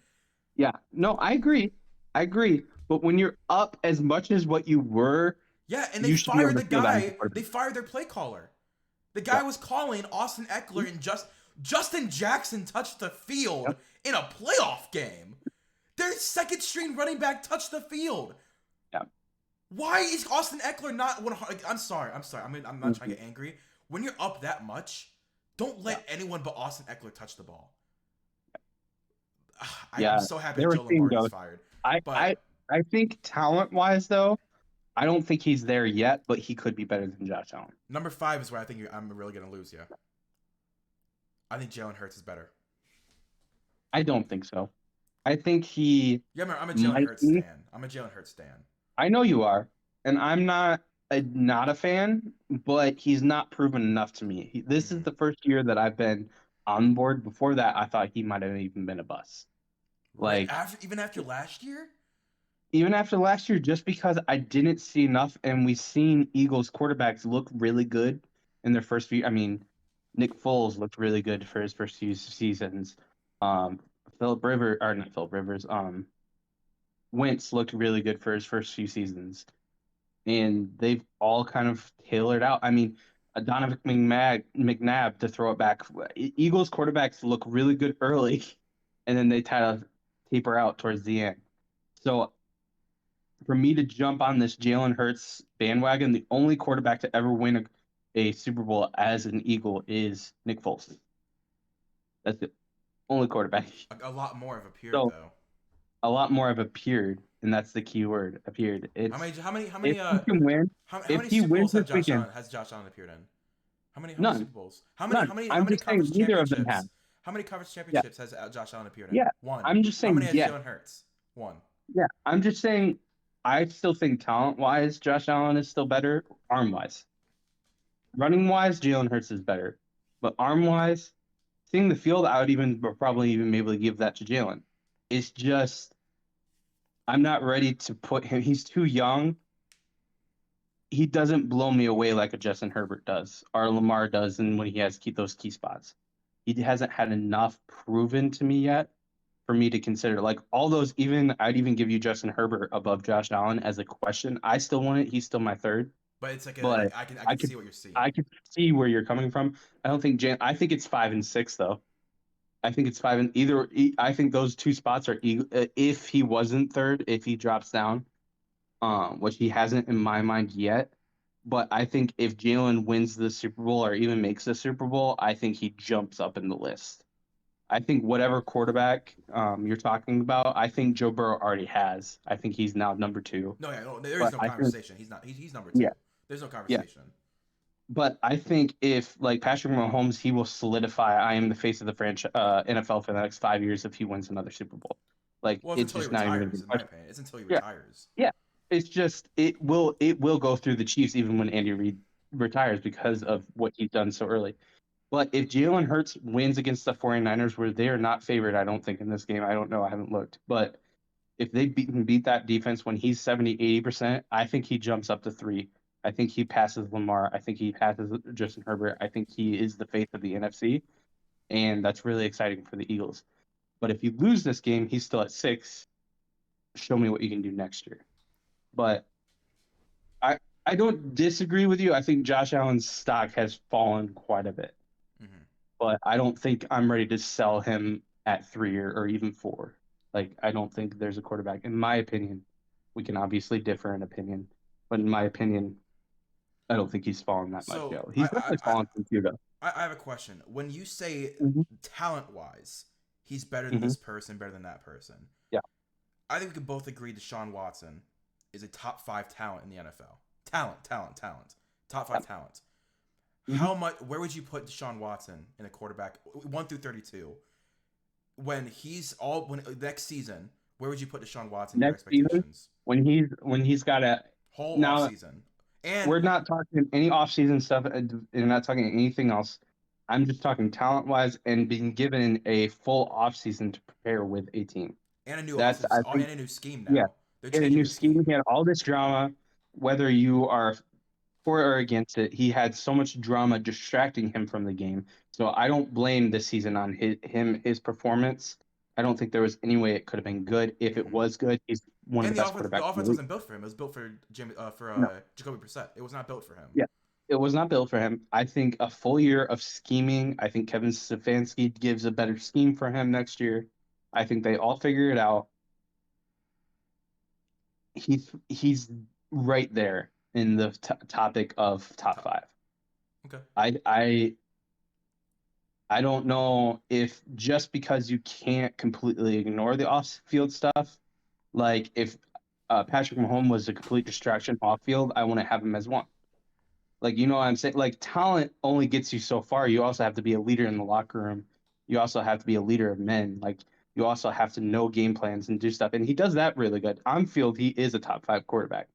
Yeah, no, I agree. But when you're up as much as what you were Yeah, and they You should be able fired to the feel that as a guy. They quarterback. fired their play caller. The Yeah. guy was calling Austin Eckler and Justin Jackson touched the field Yep. in a playoff game. Their second string running back touched the field. Yeah. Why is Austin Eckler not 100? I'm sorry. I'm not trying to Mhm. get angry. When you're up that much, don't let anyone but Austin Eckler touch the ball. I'm Yeah, so happy they were Joe seeing Lombardi's both. fired. I, I, But I think talent-wise, though, I don't think he's there yet, but he could be better than Josh Allen. number 5 is where I think I'm really going to lose you. I think Jalen Hurts is better. I don't think so. I think he Yeah, I'm a Jalen might Hurts be. stan. I'm a Jalen Hurts stan. I know you are, and I'm not a fan, but he's not proven enough to me. This is Mhm. the first year that I've been on board. Before that, I thought he might have even been a bust. Like Even after last year? even after last year, just because I didn't see enough, and we've seen Eagles quarterbacks look really good in their first few. I mean, Nick Foles looked really good for his first few seasons. Um, Philip Rivers, or not Philip Rivers, Wentz looked really good for his first few seasons, and they've all kind of tailored out. I mean, Donovan McNabb to throw it back. Eagles quarterbacks look really good early, and then they kind of taper out towards the end. So for me to jump on this Jalen Hurts bandwagon, the only quarterback to ever win a Super Bowl as an Eagle is Nick Foles. That's the only quarterback. A lot more have appeared So though. a lot more have appeared, and that's the key word, appeared. How It's many how many how if many he can win, how if many he Super wins Bowls this weekend, Has Josh Allen appeared in? How many none, Super Bowls? How many none. how many how I'm many just saying conference neither of them have. championships? How many conference Yeah, championships has Josh Allen appeared in? yeah. One. I'm just How many saying has yes. Jalen Hurts? One. Yeah, I'm just saying I still think talent wise, Josh Allen is still better arm wise. Running wise, Jalen Hurts is better. But arm wise, seeing the field, I would even probably even be able to give that to Jalen. It's just I'm not ready to put him. He's too young. He doesn't blow me away like a Justin Herbert does or Lamar does, and when he has those key spots, he hasn't had enough proven to me yet for me to consider. Like all those, even I'd even give you Justin Herbert above Josh Allen as a question. I still want it. He's still my third, But it's like but I I can could see what you're seeing. I could see where you're coming from. I don't think Jan. I think it's 5 and 6 though. I think it's five and either. I think those two spots are if he wasn't third, if he drops down, which he hasn't in my mind yet. But I think if Jalen wins the Super Bowl or even makes the Super Bowl, I think he jumps up in the list. I think whatever quarterback you're talking about, I think Joe Burrow already has. I think he's now number two. No, yeah, no, there is But no I think, conversation. He's not. He's number yeah, 2. There's no yeah. conversation. But I think if like Patrick Mahomes, he will solidify. I am the face of the franchise NFL for the next 5 years if he wins another Super Bowl. Like Well, it's it's until he just not even going to be retires, a in my question. opinion. It's until he Yeah, retires. yeah. It's just it will go through the Chiefs even when Andy Reid retires because of what he's done so early. But if Jalen Hurts wins against the 49ers, where they are not favored, I don't think in this game. I don't know. I haven't looked. But if they beat that defense when he's 70, 80%, I think he jumps up to 3. I think he passes Lamar. I think he passes Justin Herbert. I think he is the face of the NFC. And that's really exciting for the Eagles. But if you lose this game, he's still at 6. Show me what you can do next year. But I don't disagree with you. I think Josh Allen's stock has fallen quite a bit. Hmm. But I don't think I'm ready to sell him at 3 or even 4. Like I don't think there's a quarterback. In my opinion, we can obviously differ in opinion, but in my opinion, I don't think he's fallen that much So yet. He's definitely fallen since you though. I have a question. When you say Mm-hmm. talent wise, he's better than Mm-hmm. this person, better than that person. Yeah. I think we can both agree Deshaun Watson is a top 5 talent in the NFL. Talent. Top 5 Yeah. talent. Mm-hmm. Where would you put Deshaun Watson in a quarterback 1 through 32? When next season, where would you put Deshaun Watson in your Next season, expectations? when he's got a Whole off now, season. And we're not talking any offseason stuff, and we're not talking anything else. I'm just talking talent wise and being given a full offseason to prepare with a team. a new That's offense I and think a new scheme yeah. now. They're He had a changing new their scheme. scheme. He had all this drama. Whether you are for or against it, he had so much drama distracting him from the game. So I don't blame this season on his performance. I don't think there was any way it could have been good. If it Hmm. was good, he's one of And the best quarterbacks the in the offense league. wasn't built for him. It was built for No, Jacoby Brissett. It was not built for him. yeah, it was not built for him. I think a full year of scheming. I think Kevin Stefanski gives a better scheme for him next year. I think they all figure it out. He's right there in the topic of top five. Okay. I don't know if just because you can't completely ignore the off-field stuff, like if Patrick Mahomes was a complete distraction off-field, I want to have him as one. Like, you know what I'm saying? Like, talent only gets you so far. You also have to be a leader in the locker room. You also have to be a leader of men. Like, you also have to know game plans and do stuff. And he does that really good. On field, he is a top five quarterback.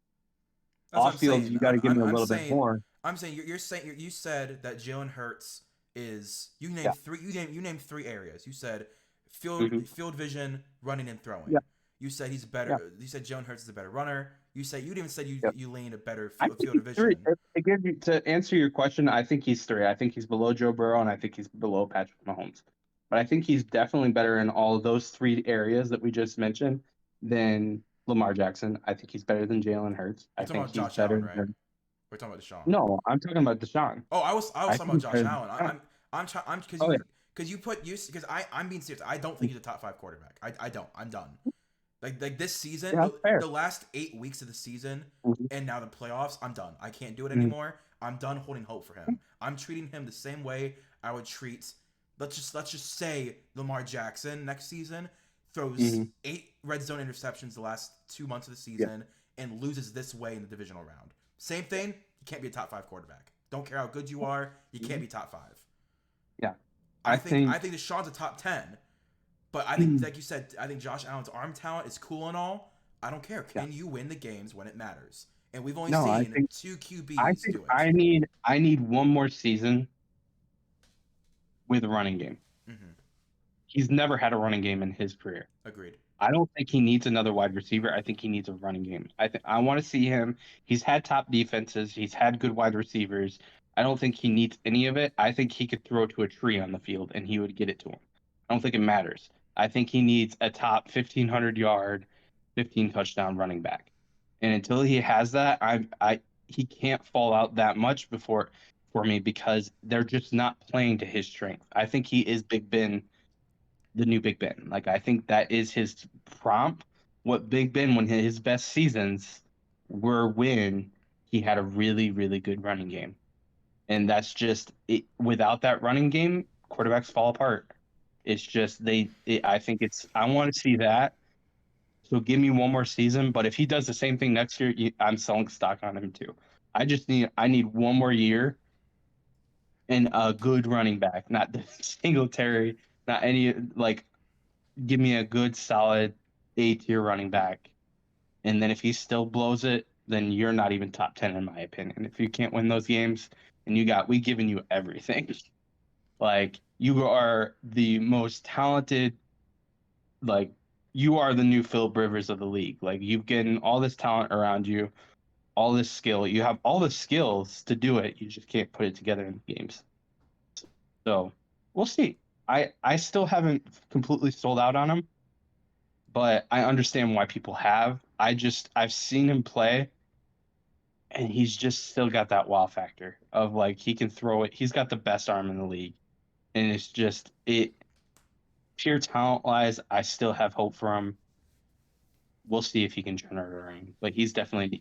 That's what I'm Off field, saying. you got to give him a little bit more. I'm saying you're saying you said that Jalen Hurts is Yeah. you named three areas. You said Mhm. field vision, running and throwing. Yeah. You said he's better. Yeah. You said Jalen Hurts is a better runner. You said you even said Yeah. you lean a better I think field he's three. vision. To answer your question, I think he's three. I think he's below Joe Burrow, and I think he's below Patrick Mahomes. But I think he's definitely better in all of those three areas that we just mentioned than Lamar Jackson. I think he's better than Jalen Hurts. You're I talking think about he's Josh Allen, better right? than. We're talking about Deshaun. No, I'm talking about Deshaun. Oh, I was I talking think about he's Josh better than Allen. Deshaun. I'm trying because Oh, I'm being serious. I don't think he's a top five quarterback. I don't. I'm done. Like this season, yeah, that's fair. the last 8 weeks of the season, Mhm. and now the playoffs, I'm done. I can't do it Mhm. anymore. I'm done holding hope for him. I'm treating him the same way I would treat. Let's just say Lamar Jackson next season throws Mhm. 8 red zone interceptions the last 2 months of the Yeah. season and loses this way in the divisional round. Same thing. You can't be a top 5 quarterback. Don't care how good you are. You can't Mhm. be top 5. Yeah, I I think think. Deshaun's a top 10. But I think, Mhm. like you said, I think Josh Allen's arm talent is cool and all. I don't care. Yeah. Can you win the games when it matters? And we've only No, seen 2 I QBs think do it. I need one more season with a running game. Mm-hmm. He's never had a running game in his career. Agreed. I don't think he needs another wide receiver. I think he needs a running game. I want to see him. He's had top defenses. He's had good wide receivers. I don't think he needs any of it. I think he could throw to a tree on the field and he would get it to him. I don't think it matters. I think he needs a top 1,500-yard, 15 touchdown running back. And until he has that, he can't fall out that much before for me because they're just not playing to his strength. I think he is Big Ben, the new Big Ben. Like I think that is his prompt. What Big Ben, when his best seasons were when he had a really, really good running game. And that's just it. Without that running game, quarterbacks fall apart. It's just I think it's. I want to see that. So give me one more season. But if he does the same thing next year, I'm selling stock on him too. I need one more year and a good running back, not the Singletary, not any like give me a good solid A-tier running back. And then if he still blows it, then you're not even top 10 in my opinion. If you can't win those games and we given you everything. Like you are the most talented, like you are the new Philip Rivers of the league. Like you've gotten all this talent around you, all this skill. You have all the skills to do it. You just can't put it together in games. So we'll see. I still haven't completely sold out on him, but I understand why people have. I've seen him play and he's just still got that wow factor of like he can throw it. He's got the best arm in the league. And it's just it pure talent wise, I still have hope for him. We'll see if he can turn it around. But he's definitely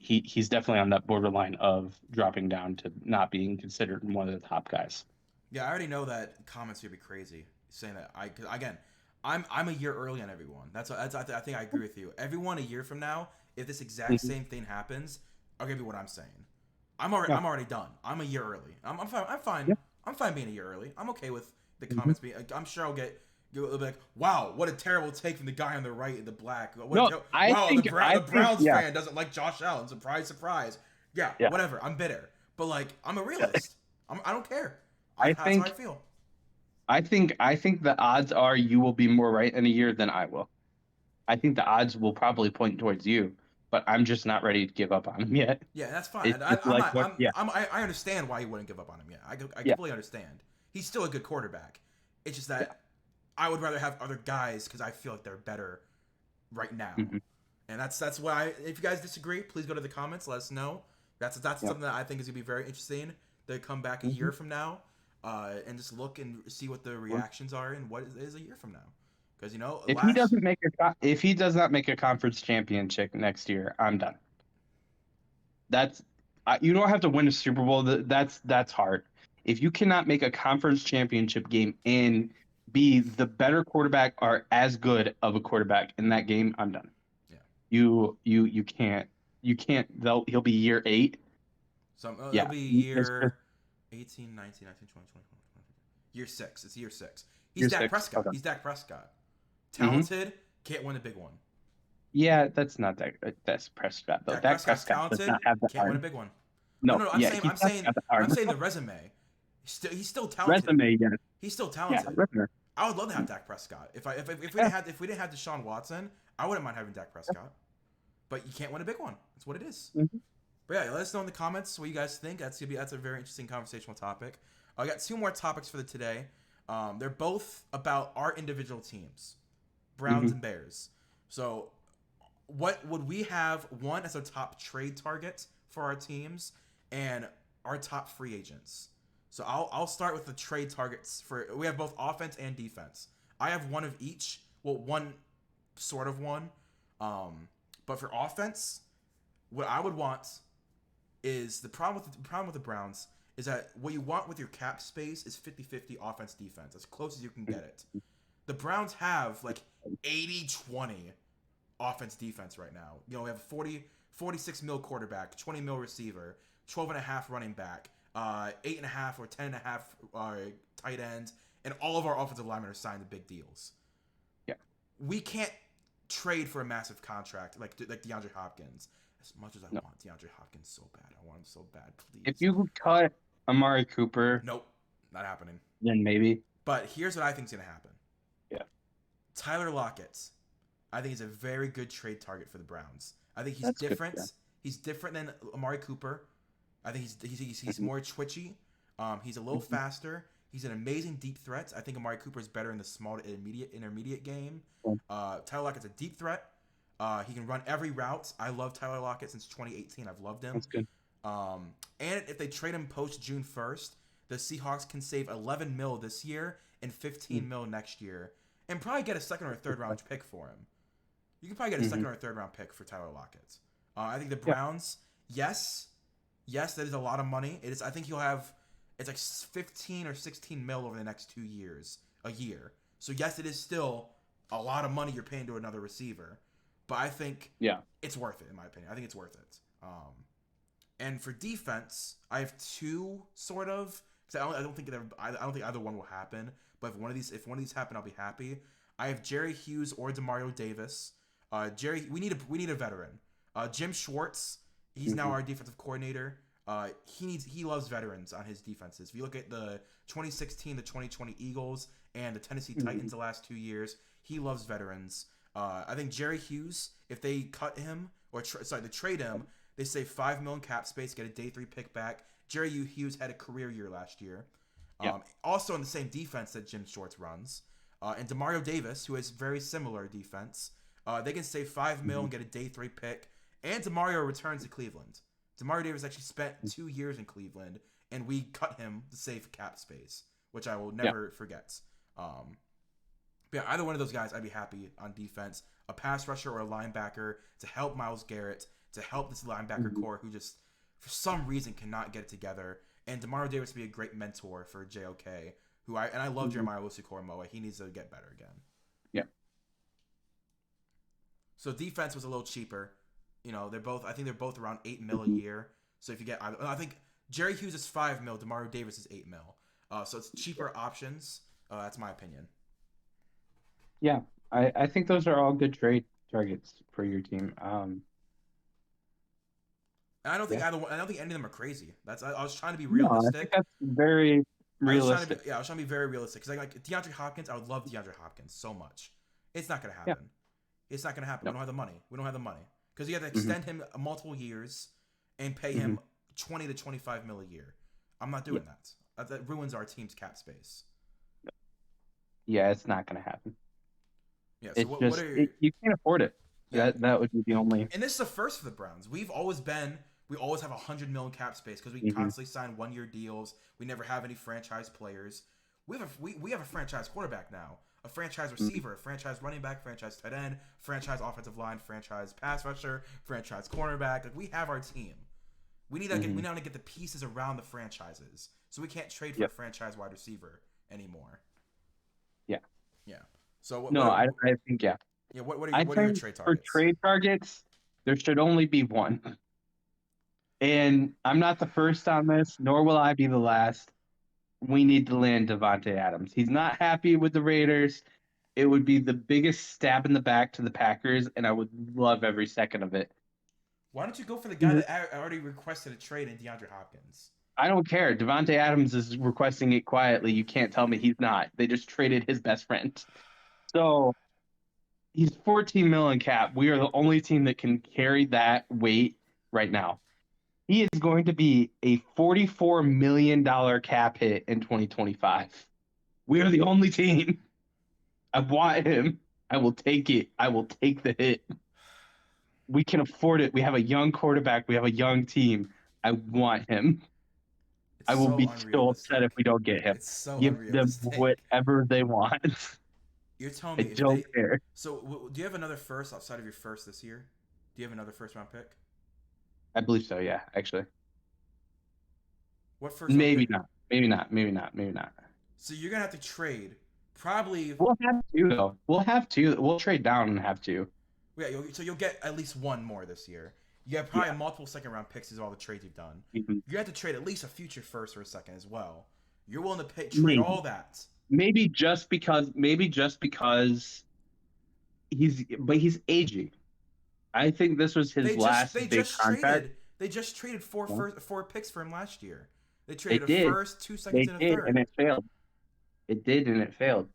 on that borderline of dropping down to not being considered one of the top guys. Yeah, I already know that comments are gonna be crazy saying that cause again, I'm a year early on everyone. I think I agree with you. Everyone a year from now, if this exact Mhm. same thing happens, I'll give you what I'm saying. Yeah. I'm already done. I'm a year early. I'm fine. I'm fine. Yeah. I'm fine being a year early. I'm okay with the Mhm. comments being. I'm sure I'll get. You'll be like, wow, what a terrible take from the guy on the right in the black. No, Wow, the Browns yeah, fan doesn't like Josh Allen. Surprise, surprise. Yeah, yeah, whatever. I'm bitter, but like, I'm a yeah. realist. I don't care. I That's how I think feel. I think the odds are you will be more right in a year than I will. I think the odds will probably point towards you, but I'm just not ready to give up on him yet. Yeah, that's fine. It's just I'm like not. what? Yeah, I understand why you wouldn't give up on him. Yeah, I yeah, completely understand. He's still a good quarterback. It's just yeah. that I would rather have other guys because I feel like they're better right now. Mhm. And that's why. If you guys disagree, please go to the comments. Let us know. That's Yep. something that I think is gonna be very interesting. They come back a year from now, and just look and see what the reactions are and what it is a year from now. Because If he doesn't make if he does not make a conference championship next year, I'm done. You don't have to win a Super Bowl. That's hard. If you cannot make a conference championship game and be the better quarterback or as good of a quarterback in that game, I'm done. Yeah. You can't. He'll be year 8. It'll be year 18, 19, 20, 20. Year 6. It's year 6. He's Dak Prescott. Okay. He's Dak Prescott. Talented, can't win a big one. Yeah, that's not that. That's Prescott though. Dak Prescott does not have the can't win a big one. No, I'm saying the resume. He's still talented. Resume, yes. He's still talented. Yeah, I would love to have Dak Prescott. If we didn't have Deshaun Watson, I wouldn't mind having Dak Prescott. But you can't win a big one. That's what it is. But yeah, let us know in the comments what you guys think. That's a very interesting conversational topic. I got 2 more topics for today. They're both about our individual teams, Browns and Bears. So, what would we have one as a top trade target for our teams and our top free agents? So I'll start with the trade targets we have both offense and defense. I have one of each. Well, one sort of one. But for offense, what I would want is the problem with the Browns is that what you want with your cap space is 50-50 offense defense, as close as you can get it. The Browns have like 80-20 offense defense right now. We have 46 mil quarterback, 20 mil receiver, 12.5 running back, 8.5 or 10.5 tight ends, and all of our offensive linemen are signed to big deals. Yeah, we can't trade for a massive contract like DeAndre Hopkins. As much as I want DeAndre Hopkins so bad, I want him so bad. Please. If you cut Amari Cooper, nope, not happening. Then maybe. But here's what I think is gonna happen. Yeah, Tyler Lockett, I think he's a very good trade target for the Browns. I think he's different. Good, yeah. He's different than Amari Cooper. I think he's more twitchy. He's a little faster. He's an amazing deep threat. I think Amari Cooper is better in the small to intermediate game. Tyler Lockett's a deep threat. He can run every route. I love Tyler Lockett since 2018. I've loved him. That's good. And if they trade him post June 1st, the Seahawks can save 11 mil this year and 15 mil next year, and probably get a second or third round pick for him. You can probably get a second or third round pick for Tyler Lockett. I think the Browns, yes, that is a lot of money. It is. I think he'll have. It's like 15 or 16 mil over the next 2 years, a year. So yes, it is still a lot of money you're paying to another receiver, but I think it's worth it in my opinion. I think it's worth it. And for defense, I have 2 sort of. Because I don't think either one will happen. But if one of these happen, I'll be happy. I have Jerry Hughes or Demario Davis. We need a veteran. Jim Schwartz, he's now our defensive coordinator. He loves veterans on his defenses. If you look at the 2016 to 2020 Eagles and the Tennessee Titans the last 2 years, he loves veterans. I think Jerry Hughes, if they cut him they trade him, they save $5 million cap space, get a day 3 pick back. Jerry Hughes had a career year last year. Also in the same defense that Jim Schwartz runs. And Demario Davis, who has very similar defense, they can save $5 million and get a day 3 pick. And Demario returns to Cleveland. Demario Davis actually spent 2 years in Cleveland, and we cut him to save cap space, which I will never forget. But yeah, either one of those guys, I'd be happy on defense. A pass rusher or a linebacker to help Myles Garrett, to help this linebacker core who just, for some reason, cannot get it together. And Demario Davis would be a great mentor for JOK, I love Jeremiah Owusu-Koramoah. He needs to get better again. Yeah. So defense was a little cheaper. I think they're both around 8 mil a year. So if you get I think Jerry Hughes is 5 mil, Demario Davis is 8 mil. So it's cheaper options. That's my opinion. Yeah, I think those are all good trade targets for your team. And I don't think any of them are crazy. I was trying to be realistic. No, I think that's very realistic. I was trying to be very realistic because like DeAndre Hopkins, I would love DeAndre Hopkins so much. It's not gonna happen. Yeah. It's not gonna happen. No. We don't have the money. Because you have to extend him multiple years and pay him 20 to 25 mil a year. I'm not doing that. That ruins our team's cap space. Yeah, it's not going to happen. Yeah, so what are you can't afford it. Yeah, That would be the only. and this is a first for the Browns. We always have $100 million cap space because we Mhm. constantly sign 1 year deals. We never have any franchise players. We have a franchise quarterback now, a franchise Mhm. receiver, a franchise running back, franchise tight end, franchise offensive line, franchise pass rusher, franchise cornerback. Like, we have our team. We need Mhm. to get the pieces around the franchises, so we can't trade for a Yep. franchise wide receiver anymore. Yeah. Yeah. So No, I think yeah. I what are your think trade for targets? trade targets, there should only be one. And I'm not the first on this, nor will I be the last. We need to land Devontae Adams. He's not happy with the Raiders. It would be the biggest stab in the back to the Packers, and I would love every second of it. Why don't you go for the guy that already requested a trade in DeAndre Hopkins? I don't care. Devontae Adams is requesting it quietly. You can't tell me he's not. They just traded his best friend. So he's 14 million cap. We are the only team that can carry that weight right now. He is going to be a $44 million cap hit in 2025. We are the only team. I want him. I will take it. I will take the hit. We can afford it. We have a young quarterback. We have a young team. I want him. It's I will so be so upset if unrealistic. we don't get him. It's so Give them unrealistic. whatever they want. You're telling I me if don't they care. so do you have another first outside of your first this year? Do you have another first round pick? I believe so. Yeah, actually. What first round Maybe pick? not. Maybe not. Maybe not. Maybe not. So you're gonna have to trade probably. We'll have to though. We'll have to. We'll trade down and have to. Yeah, so you'll get at least one more this year. You have probably Yeah. multiple second round picks is all the trades you've done. Mhm. You have to trade at least a future first or a second as well. You're willing to trade Maybe. all that. Maybe just because he's aging. I think this was his last big contract. They just traded Yeah. four picks for him last year. They traded It a did. first, two seconds, They and a did, and third. it failed. It did, and it failed.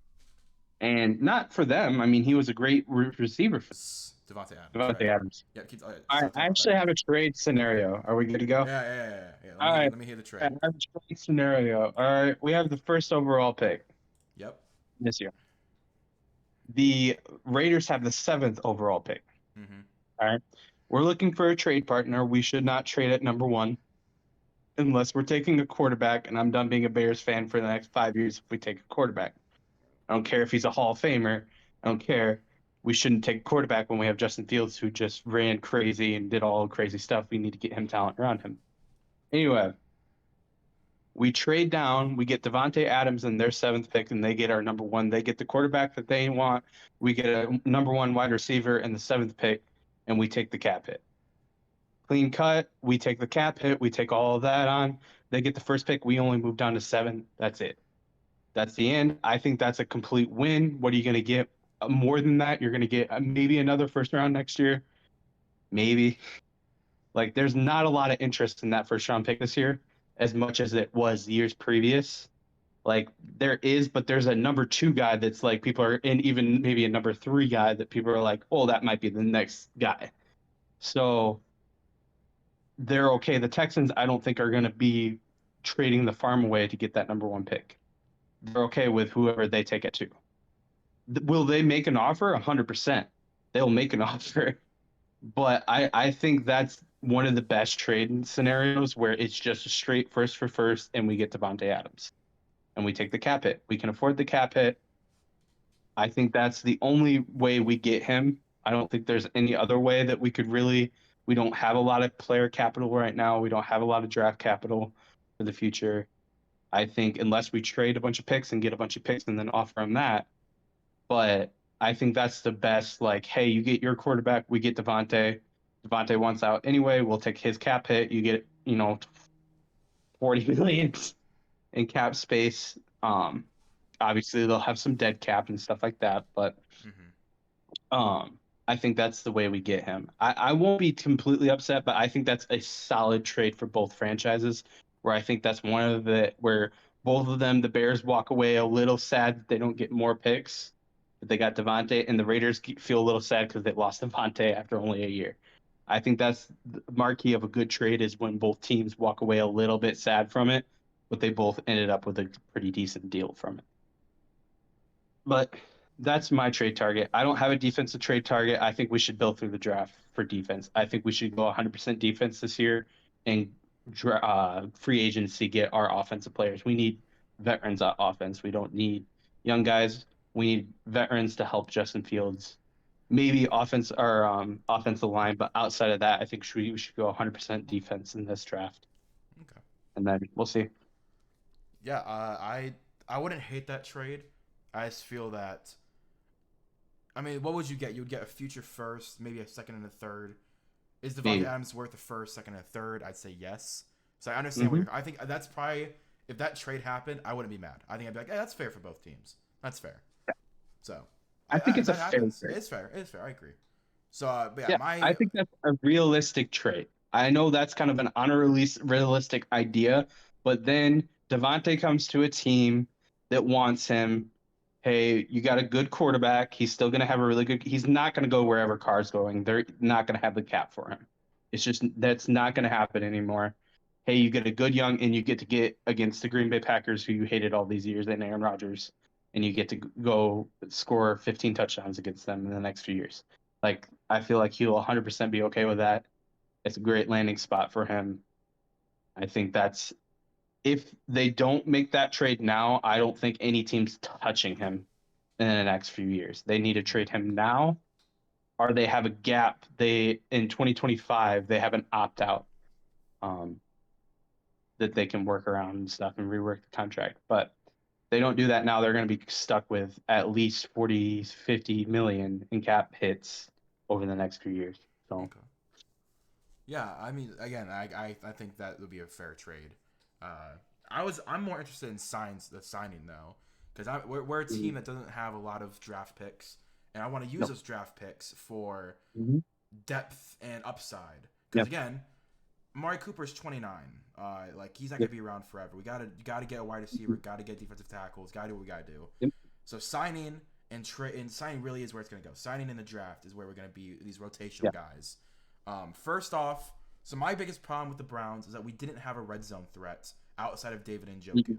And not for them. I mean, he was a great receiver for Devontae Adams, Devontae right? Adams. Yeah, keep All right, stop I talking about actually that. have a trade scenario. Are we good to go? Yeah. All right, Let me hear the I trade. have a trade scenario. All right, we have the first overall pick Yep. this year. The Raiders have the seventh overall pick. Mm-hmm. All right, we're looking for a trade partner. We should not trade at number one unless we're taking a quarterback. And I'm done being a Bears fan for the next 5 years if we take a quarterback. I don't care if he's a Hall of Famer. I don't care. We shouldn't take a quarterback when we have Justin Fields, who just ran crazy and did all crazy stuff. We need to get him talent around him. Anyway, we trade down. We get Devontae Adams in their seventh pick, and they get our number one. They get the quarterback that they want. We get a number one wide receiver in the seventh pick, and we take the cap hit. Clean cut. We take the cap hit. We take all of that on. They get the first pick. We only move down to 7. That's it. That's the end. I think that's a complete win. What are you going to get? More than that, you're going to get maybe another first round next year. Maybe. Like, there's not a lot of interest in that first round pick this year as much as it was years previous. Like, there is, but there's a number 2 guy that's like people are, and even maybe a number 3 guy that people are like, oh, that might be the next guy. So they're okay. The Texans, I don't think, are going to be trading the farm away to get that number 1 pick. They're okay with whoever they take it to. Will they make an offer? 100%. They'll make an offer. But I think that's one of the best trade scenarios where it's just a straight first for first, and we get Devontae Adams. And we take the cap hit. We can afford the cap hit. I think that's the only way we get him. I don't think there's any other way that we could really. We don't have a lot of player capital right now. We don't have a lot of draft capital for the future. I think unless we trade a bunch of picks and get a bunch of picks and then offer him that. But I think that's the best. Like, hey, you get your quarterback, we get Devontae. Devontae wants out anyway. We'll take his cap hit. You get, 40 million in cap space. Obviously they'll have some dead cap and stuff like that, but I think that's the way we get him. I won't be completely upset, but I think that's a solid trade for both franchises. Where I think that's one of the where both of them, the Bears walk away a little sad that they don't get more picks, but they got Devontae, and the Raiders feel a little sad because they lost Devontae after only a year. I think that's the marquee of a good trade is when both teams walk away a little bit sad from it, but they both ended up with a pretty decent deal from it. But that's my trade target. I don't have a defensive trade target. I think we should build through the draft for defense. I think we should go 100% defense this year and free agency get our offensive players. We need veterans on offense. We don't need young guys. We need veterans to help Justin Fields. Maybe offensive line, but outside of that, I think we should go 100% defense in this draft, Okay. and then we'll see. Yeah, I wouldn't hate that trade. I just feel that. I mean, what would you get? You would get a future first, maybe a second and a third. Is Devontae Maybe. Adams worth a first, second, and a third? I'd say yes. So I understand what Mhm. I think that's probably if that trade happened, I wouldn't be mad. I think I'd be like, hey, that's fair for both teams. That's fair. So I think it's a that fair happens. trade. It's fair. It's fair. I agree. So, but yeah, Yeah, my I think that's a realistic trade. I know that's kind of an realistic idea, but then Devontae comes to a team that wants him. Hey, you got a good quarterback. He's still going to have a really good. He's not going to go wherever Carr's going. They're not going to have the cap for him. It's just that's not going to happen anymore. Hey, you get a good young, and you get to get against the Green Bay Packers, who you hated all these years, and Aaron Rodgers, and you get to go score 15 touchdowns against them in the next few years. Like, I feel like he'll 100% be okay with that. It's a great landing spot for him. I think that's if they don't make that trade now, I don't think any team's touching him in the next few years. They need to trade him now, or they have a gap. They in 2025 they have an opt out that they can work around and stuff and rework the contract. But they don't do that now, they're going to be stuck with at least 40, 50 million in cap hits over the next few years. So okay. Yeah, I mean, again, I think that would be a fair trade. I'm more interested in the signing though, because we're a team that doesn't have a lot of draft picks, and I want to use those draft picks for depth and upside. Because again, Amari Cooper's 29. Like he's not gonna be around forever. We gotta get a wide receiver, gotta get defensive tackles, gotta do what we gotta do. So signing and signing really is where it's gonna go. Signing in the draft is where we're gonna be these rotational guys. First off, so my biggest problem with the Browns is that we didn't have a red zone threat outside of David Njoku.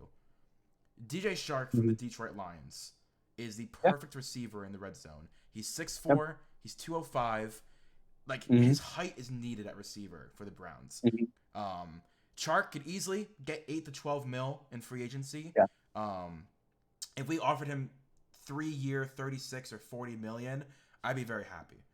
DJ Shark from the Detroit Lions is the perfect receiver in the red zone. He's 6'4", he's 205. Like his height is needed at receiver for the Browns. Chark could easily get 8 to 12 mil in free agency. If we offered him 3-year, 36 or 40 million, I'd be very happy.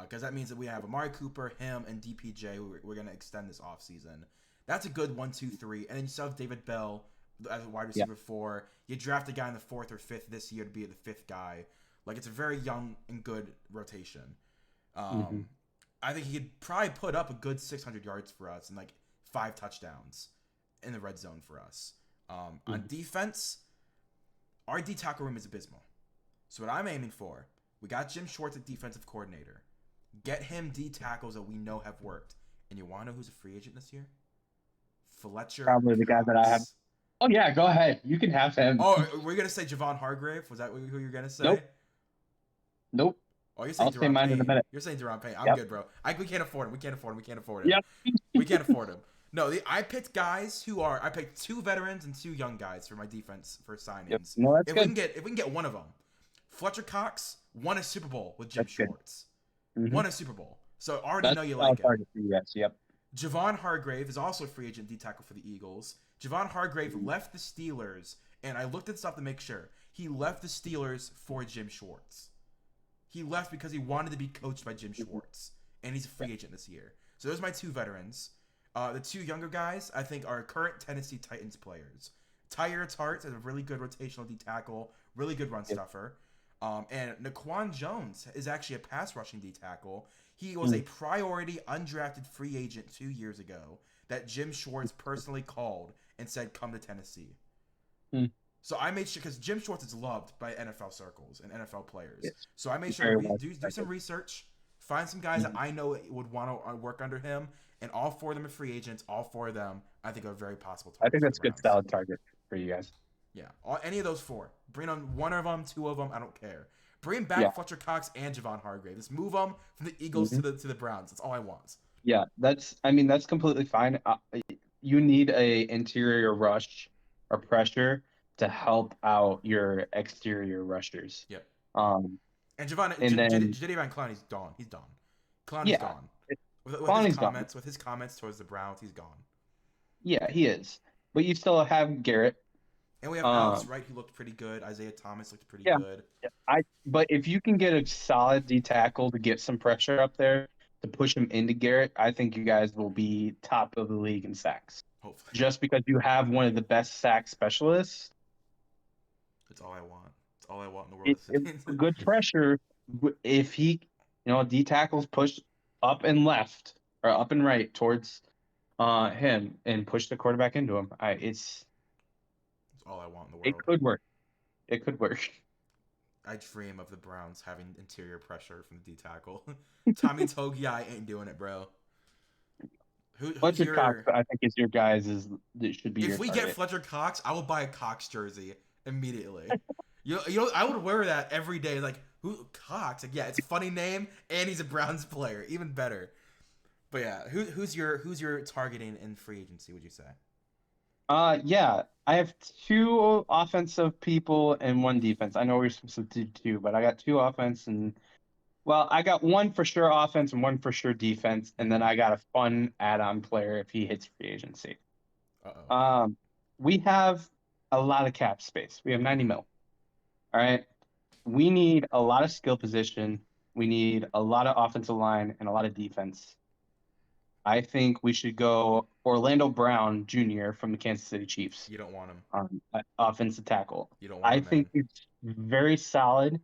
Because that means that we have Amari Cooper, him, and DPJ. We're going to extend this offseason. That's a good 1, 2, 3. And then you still have David Bell as a wide receiver 4. You draft a guy in the 4th or 5th this year to be the 5th guy. Like, it's a very young and good rotation. I think he could probably put up a good 600 yards for us and, like, 5 touchdowns in the red zone for us. On defense, our D-tackle room is abysmal. So what I'm aiming for, we got Jim Schwartz at defensive coordinator. Get him D-tackles that we know have worked. And you want to know who's a free agent this year? Fletcher probably the guy that I have. Oh, yeah, go ahead. You can have him. Oh, were you going to say Javon Hargrave? Was that who you were going to say? Nope. Oh, you're saying I'll say mine in a minute. You're saying Deron Payne. I'm good, bro. We can't afford him. We can't afford him. We can't afford him. Yep. We can't afford him. No, I picked guys I picked 2 veterans and 2 young guys for my defense for signings. Yep. No, that's good. If we can get one of them, Fletcher Cox won a Super Bowl with Jim Schwartz. Won a Super Bowl. So I already know you like it. Yes, yep. Javon Hargrave is also a free agent D-tackle for the Eagles. Javon Hargrave left the Steelers, and I looked at stuff to make sure. He left the Steelers for Jim Schwartz. He left because he wanted to be coached by Jim Schwartz, and he's a free agent this year. So those are my 2 veterans. The 2 younger guys, I think, are current Tennessee Titans players. Tyler Tart is a really good rotational D-tackle, really good run stuffer. And Naquan Jones is actually a pass rushing D-tackle. He was a priority undrafted free agent 2 years ago that Jim Schwartz personally called and said, come to Tennessee. So I made sure, because Jim Schwartz is loved by NFL circles and NFL players. Yes. So I made sure we do some research, find some guys that I know would want to work under him, and all 4 of them are free agents. All 4 of them, I think, are very possible targets. I think that's a good solid target for you guys. Yeah, any of those 4. Bring on one of them, 2 of them, I don't care. Bring back Fletcher Cox and Javon Hargrave. Just move them from the Eagles to the Browns. That's all I want. Yeah, that's completely fine. You need a interior rush or pressure to help out your exterior rushers. Yep. Um, And and then Jadeveon Clowney's gone. He's done. Clowney's yeah, gone. With Clowney's gone. with his comments towards the Browns, he's gone. Yeah, he is. But you still have Garrett. And we have Alex Um, Wright, who looked pretty good. Isaiah Thomas looked pretty yeah, good. but if you can get a solid D tackle to get some pressure up there to push him into Garrett, I think you guys will be top of the league in sacks. Hopefully, Just because you have one of the best sack specialists, that's all I want. It's all I want in the world. it's good pressure. If he, D tackles push up and left or up and right towards him and push the quarterback into him, It's all I want in the world. it could work. It could work. I dream of the Browns having interior pressure from the D tackle. Tommy Togiai ain't doing it, bro. Fletcher Cox, I think, is your guys. It should be. If we get Fletcher Cox, I will buy a Cox jersey immediately. I would wear that every day. Like, who Cox? Like, yeah, it's a funny name, and he's a Browns player, even better. But yeah, who's your targeting in free agency? Would you say? Yeah, I have two offensive people and one defense. I know we're supposed to do two, but I got two offense and I got one for sure offense and one for sure defense, and then I got a fun add-on player if he hits free agency. Uh-oh. We have a lot of cap space. We have 90 mil. All right. We need a lot of skill position. We need a lot of offensive line and a lot of defense. I think we should go Orlando Brown Jr. from the Kansas City Chiefs. You don't want him. Offensive tackle. You don't want him. I think he's very solid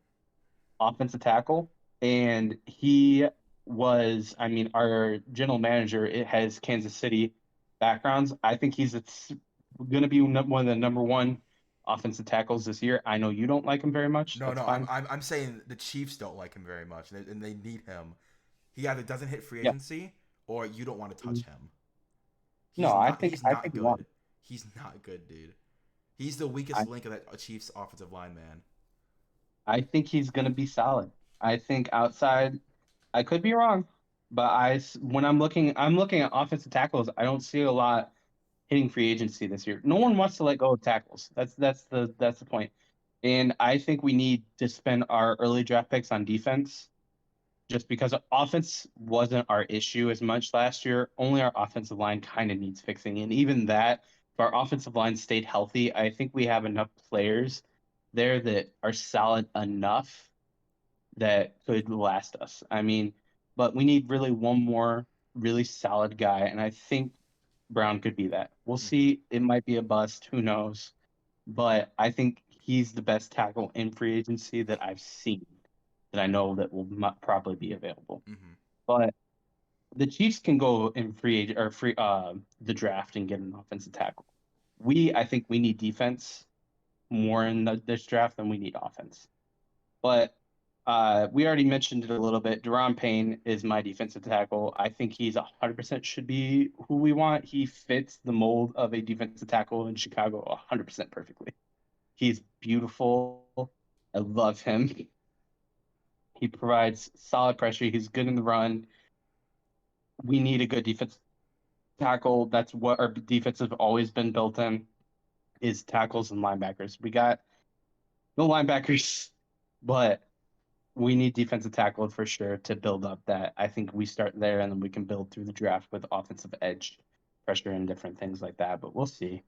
offensive tackle. And he was, our general manager, it has Kansas City backgrounds. I think he's going to be one of the number one offensive tackles this year. I know you don't like him very much. No, I'm saying the Chiefs don't like him very much, and they need him. He either doesn't hit free agency, or you don't want to touch him. I think he's not good. He's not good, dude. He's the weakest link of that Chiefs offensive line, man. I think he's going to be solid. I think outside, I could be wrong, but when I'm looking at offensive tackles, I don't see a lot hitting free agency this year. No one wants to let go of tackles. That's the point. And I think we need to spend our early draft picks on defense, just because offense wasn't our issue as much last year. Only our offensive line kind of needs fixing, and even that, if our offensive line stayed healthy, I think we have enough players there that are solid enough that could last us. But we need really one more really solid guy, and I think Brown could be that. We'll see. It might be a bust. Who knows? But I think he's the best tackle in free agency that I've seen, that I know that will probably be available. Mm-hmm. But the Chiefs can go in the draft and get an offensive tackle. I think we need defense more in this draft than we need offense. But we already mentioned it a little bit. Daron Payne is my defensive tackle. I think he's 100% should be who we want. He fits the mold of a defensive tackle in Chicago 100% perfectly. He's beautiful. I love him. He provides solid pressure. He's good in the run. We need a good defense tackle. That's what our defense has always been built in, is tackles and linebackers. We got no linebackers, but we need defensive tackle for sure to build up that. I think we start there and then we can build through the draft with offensive edge pressure and different things like that, but we'll see.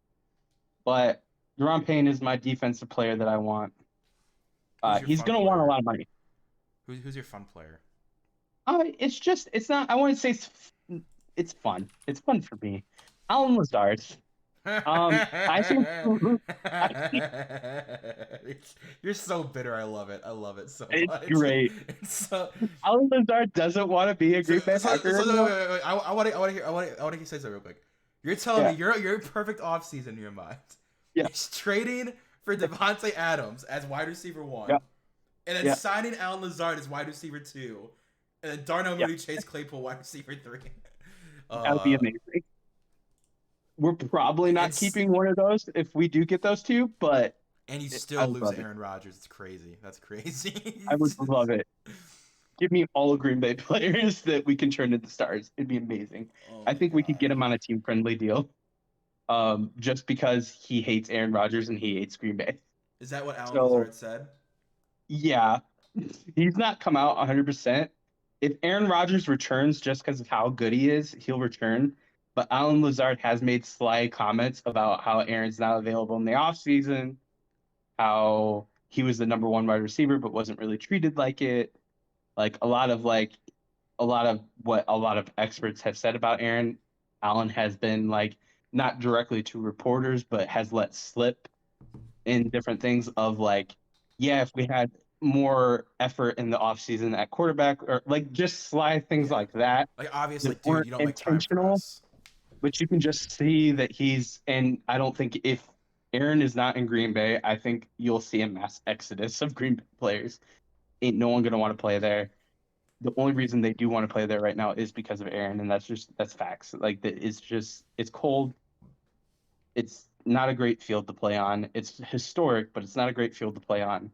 But Daron Payne is my defensive player that I want. He's going to want a lot of money. Who's your fun player? It's not, I wouldn't say it's fun. It's fun for me. Allen Lazard. I think you're so bitter. I love it. I love it so much. It's great. Allen Lazard doesn't want to be a Green Bay Packer. Wait. I want to hear. I want to say something real quick. You're telling me you're perfect offseason in your mind. Yeah. You're trading for Devontae Adams as wide receiver 1, and then signing Allen Lazard as wide receiver 2, and then Darnell Mooney, Chase Claypool wide receiver 3. That would be amazing. We're probably not keeping one of those if we do get those two, but and you still lose Aaron Rodgers. It's crazy. That's crazy. I would love it. Give me all Green Bay players that we can turn into stars. It'd be amazing. I think we could get him on a team-friendly deal, just because he hates Aaron Rodgers and he hates Green Bay. Is that what Allen Lazard said? Yeah. He's not come out 100%. If Aaron Rodgers returns just because of how good he is, he'll return. But Alan Lazard has made sly comments about how Aaron's not available in the offseason, how he was the number one wide receiver but wasn't really treated like it. A lot of what a lot of experts have said about Aaron Allen has been like not directly to reporters, but has let slip in different things of like, yeah, if we had more effort in the offseason at quarterback or like just sly things Yeah. like that Like obviously, that dude, weren't you don't make time for intentional, us. but you can just see that and I don't think if Aaron is not in Green Bay, I think you'll see a mass exodus of Green Bay players. Ain't no one gonna want to play there. The only reason they do want to play there right now is because of Aaron, and that's facts. Like it's cold. It's not a great field to play on. It's historic, but it's not a great field to play on.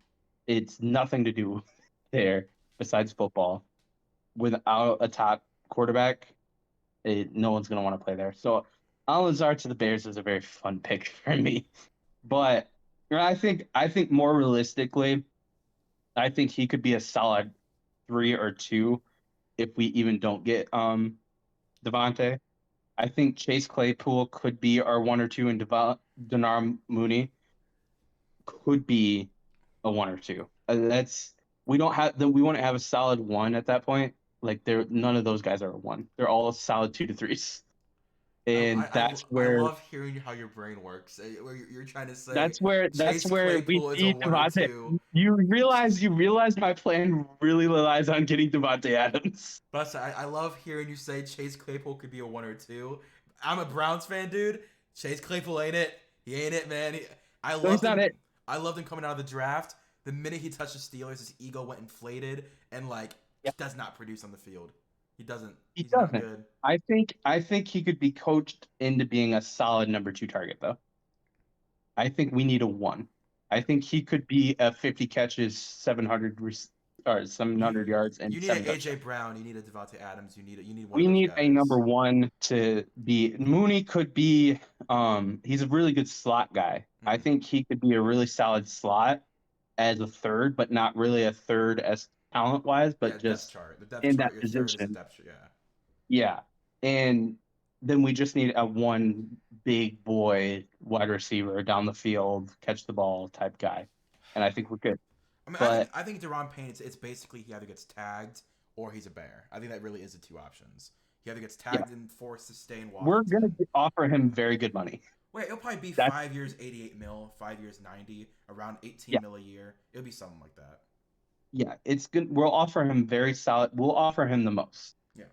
It's nothing to do there besides football. Without a top quarterback, no one's gonna want to play there. So Al Lazar to the Bears is a very fun pick for me. But I think more realistically, I think he could be a solid 3 or 2 if we even don't get Devontae. I think Chase Claypool could be our 1 or 2, and Denar Mooney could be a 1 or 2. That's we don't have the we wouldn't have a solid 1 at that point. Like none of those guys are a 1. They're all solid 2 to 3s, and I love hearing how your brain works. Where you're trying to say that's Chase where we Claypool is a see one or Devontae. two. You realize my plan really relies on getting Devontae Adams. But I love hearing you say Chase Claypool could be a 1 or 2. I'm a Browns fan, dude. Chase Claypool ain't it. He ain't it, man. I No, he's loved not him. it. I loved him coming out of the draft. The minute he touched the Steelers, his ego went inflated, and like he Yeah, does not produce on the field. He doesn't. he He's not doesn't. good. I think he could be coached into being a solid number 2 target though. I think we need a 1. I think he could be a 50 catches, 700 or You 700 yards, and you need an 7 AJ touchdowns. Brown. You need a Devontae Adams. You need one of We those need a guys. number 1 to be. Mooney could be. He's a really good slot guy. I Mhm. think he could be a really solid slot as a third, but not really a third as talent wise, but Yeah, depth just chart. The depth in chart. that Your third is a position. depth chart. Yeah. Yeah. And then we just need a 1 big boy wide receiver down the field, catch the ball type guy. And I think we're good. I mean, But I think Deron Payne. It's basically he either gets tagged or he's a bear. I think that really is the two options. He either gets yeah, tagged and forced to stay in we're going Washington. to offer him very good money. Wait, it'll probably be That's 5 years, 88 mil. 5 years, 90. Around 18 yeah. mil a year. It'll be something like that. Yeah, it's good. We'll offer him very solid. We'll offer him the most. Yeah.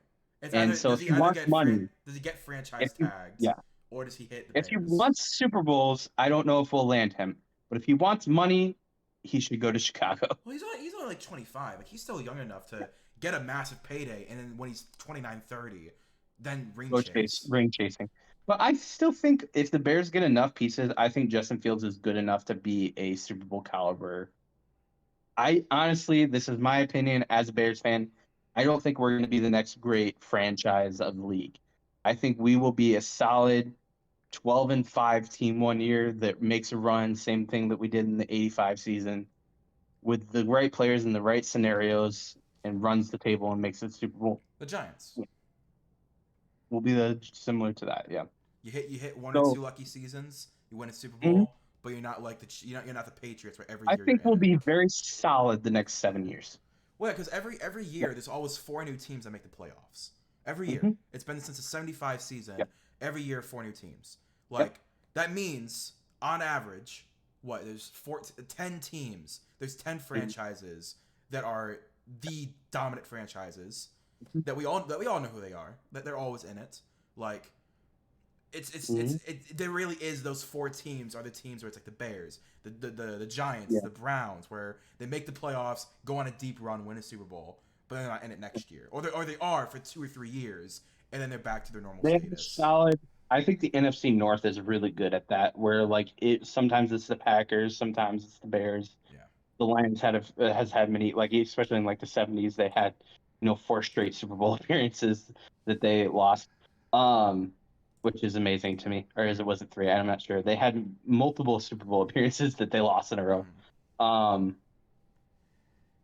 It's And either so if he wants money, does he get if franchise he tagged yeah, or does he hit the if he Bears? wants Super Bowls, I don't know if we'll land him. But if he wants money, he should go to Chicago. Well, he's only like 25. Like he's still young enough to get a massive payday, and then when he's 29, 30, then ring Go chase chase. ring chasing. But I still think if the Bears get enough pieces, I think Justin Fields is good enough to be a Super Bowl caliber. I honestly, this is my opinion as a Bears fan. I don't think we're going to be the next great franchise of the league. I think we will be a solid 12-5 team 1 year that makes a run, same thing that we did in the 85 season with the right players in the right scenarios and runs the table and makes it Super Bowl. The Giants. We'll be the similar to that, yeah. You hit one or So two lucky seasons, you win a Super mhm, Bowl, but you're not like you're not the Patriots where every I year think you're in we'll it. be very solid the next 7 years. Well, because every Yeah. year there's always 4 new teams that make the playoffs. Every year. hmm It's been since the 75 season. Yep. Every year 4 new teams. Yep. Like that means on average, what, there's 10 teams. There's 10 Mhm. franchises that are the dominant franchises Mhm. that we all know who they are. That they're always in it. Like Mhm. there really is those 4 teams are the teams where it's like the Bears, the Giants, Yeah. the Browns, where they make the playoffs, go on a deep run, win a Super Bowl, but they're not in it next year, or they are for 2 or 3 years, and then they're back to their normal They have a status. solid. I think the NFC North is really good at that, where like it sometimes it's the Packers, sometimes it's the Bears. Yeah, The Lions has had many, like especially in like the 70s, they had 4 straight Super Bowl appearances that they lost, um, which is amazing to me. Or as it was it 3? I'm not sure. They had multiple Super Bowl appearances that they lost in a row. mm-hmm. Um,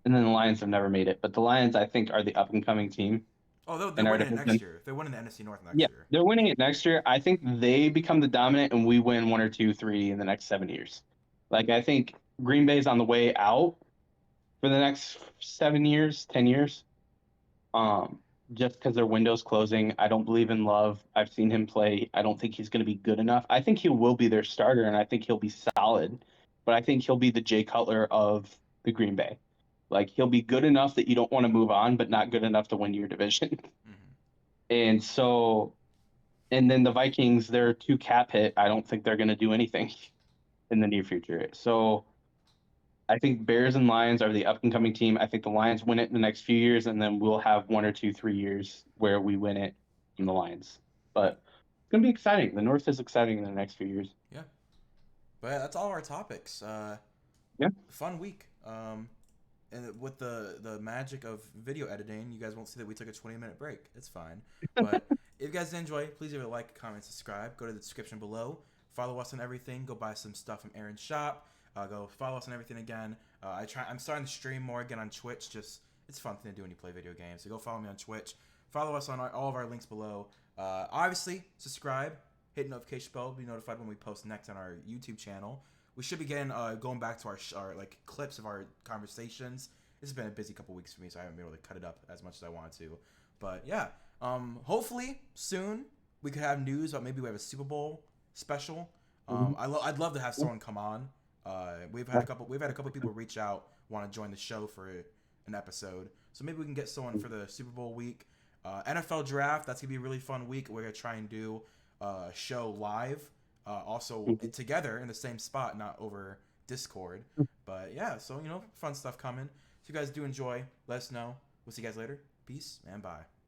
and then the Lions have never made it. But the Lions, I think, are the up and coming team Oh, they're in our winning it next division. year. They're winning the NFC North Yeah, next year. they're winning it next year. I think they become the dominant, and we win one or two, three in the next 7 years. Like I think Green Bay's on the way out for the next 7 years, 10 years. Um, just because their window's closing. I don't believe in Love. I've seen him play. I don't think he's going to be good enough. I think he will be their starter, and I think he'll be solid. But I think he'll be the Jay Cutler of the Green Bay. Like he'll be good enough that you don't want to move on, but not good enough to win your division. Hmm. And so, and then the Vikings, they're too cap hit. I don't think they're going to do anything in the near future. So I think Bears and Lions are the up and coming team. I think the Lions win it in the next few years, and then we'll have 1 or 2, 3 years where we win it from the Lions. But it's gonna be exciting. The North is exciting in the next few years. Yeah, but yeah, that's all our topics. Yeah. Fun week. And with the magic of video editing, you guys won't see that we took a 20-minute break. It's fine. But if you guys did enjoy, please leave a like, comment, subscribe. Go to the description below. Follow us on everything. Go buy some stuff from Aaron's shop. Go follow us on everything again. I'm starting to stream more again on Twitch. Just it's a fun thing to do when you play video games. So go follow me on Twitch. Follow us on all of our links below. Obviously, subscribe. Hit notification bell to be notified when we post next on our YouTube channel. We should be getting going back to our like clips of our conversations. This has been a busy couple weeks for me, so I haven't been able to cut it up as much as I wanted to. But yeah, hopefully soon we could have news about maybe we have a Super Bowl special. Mhm. I'd love to have someone come on. We've had a couple people reach out, want to join the show for an episode. So maybe we can get someone for the Super Bowl week. NFL draft, that's gonna be a really fun week. We're gonna try and do a show live, also together in the same spot, not over Discord. But yeah, so fun stuff coming. If you guys do enjoy, let us know. We'll see you guys later. Peace and bye.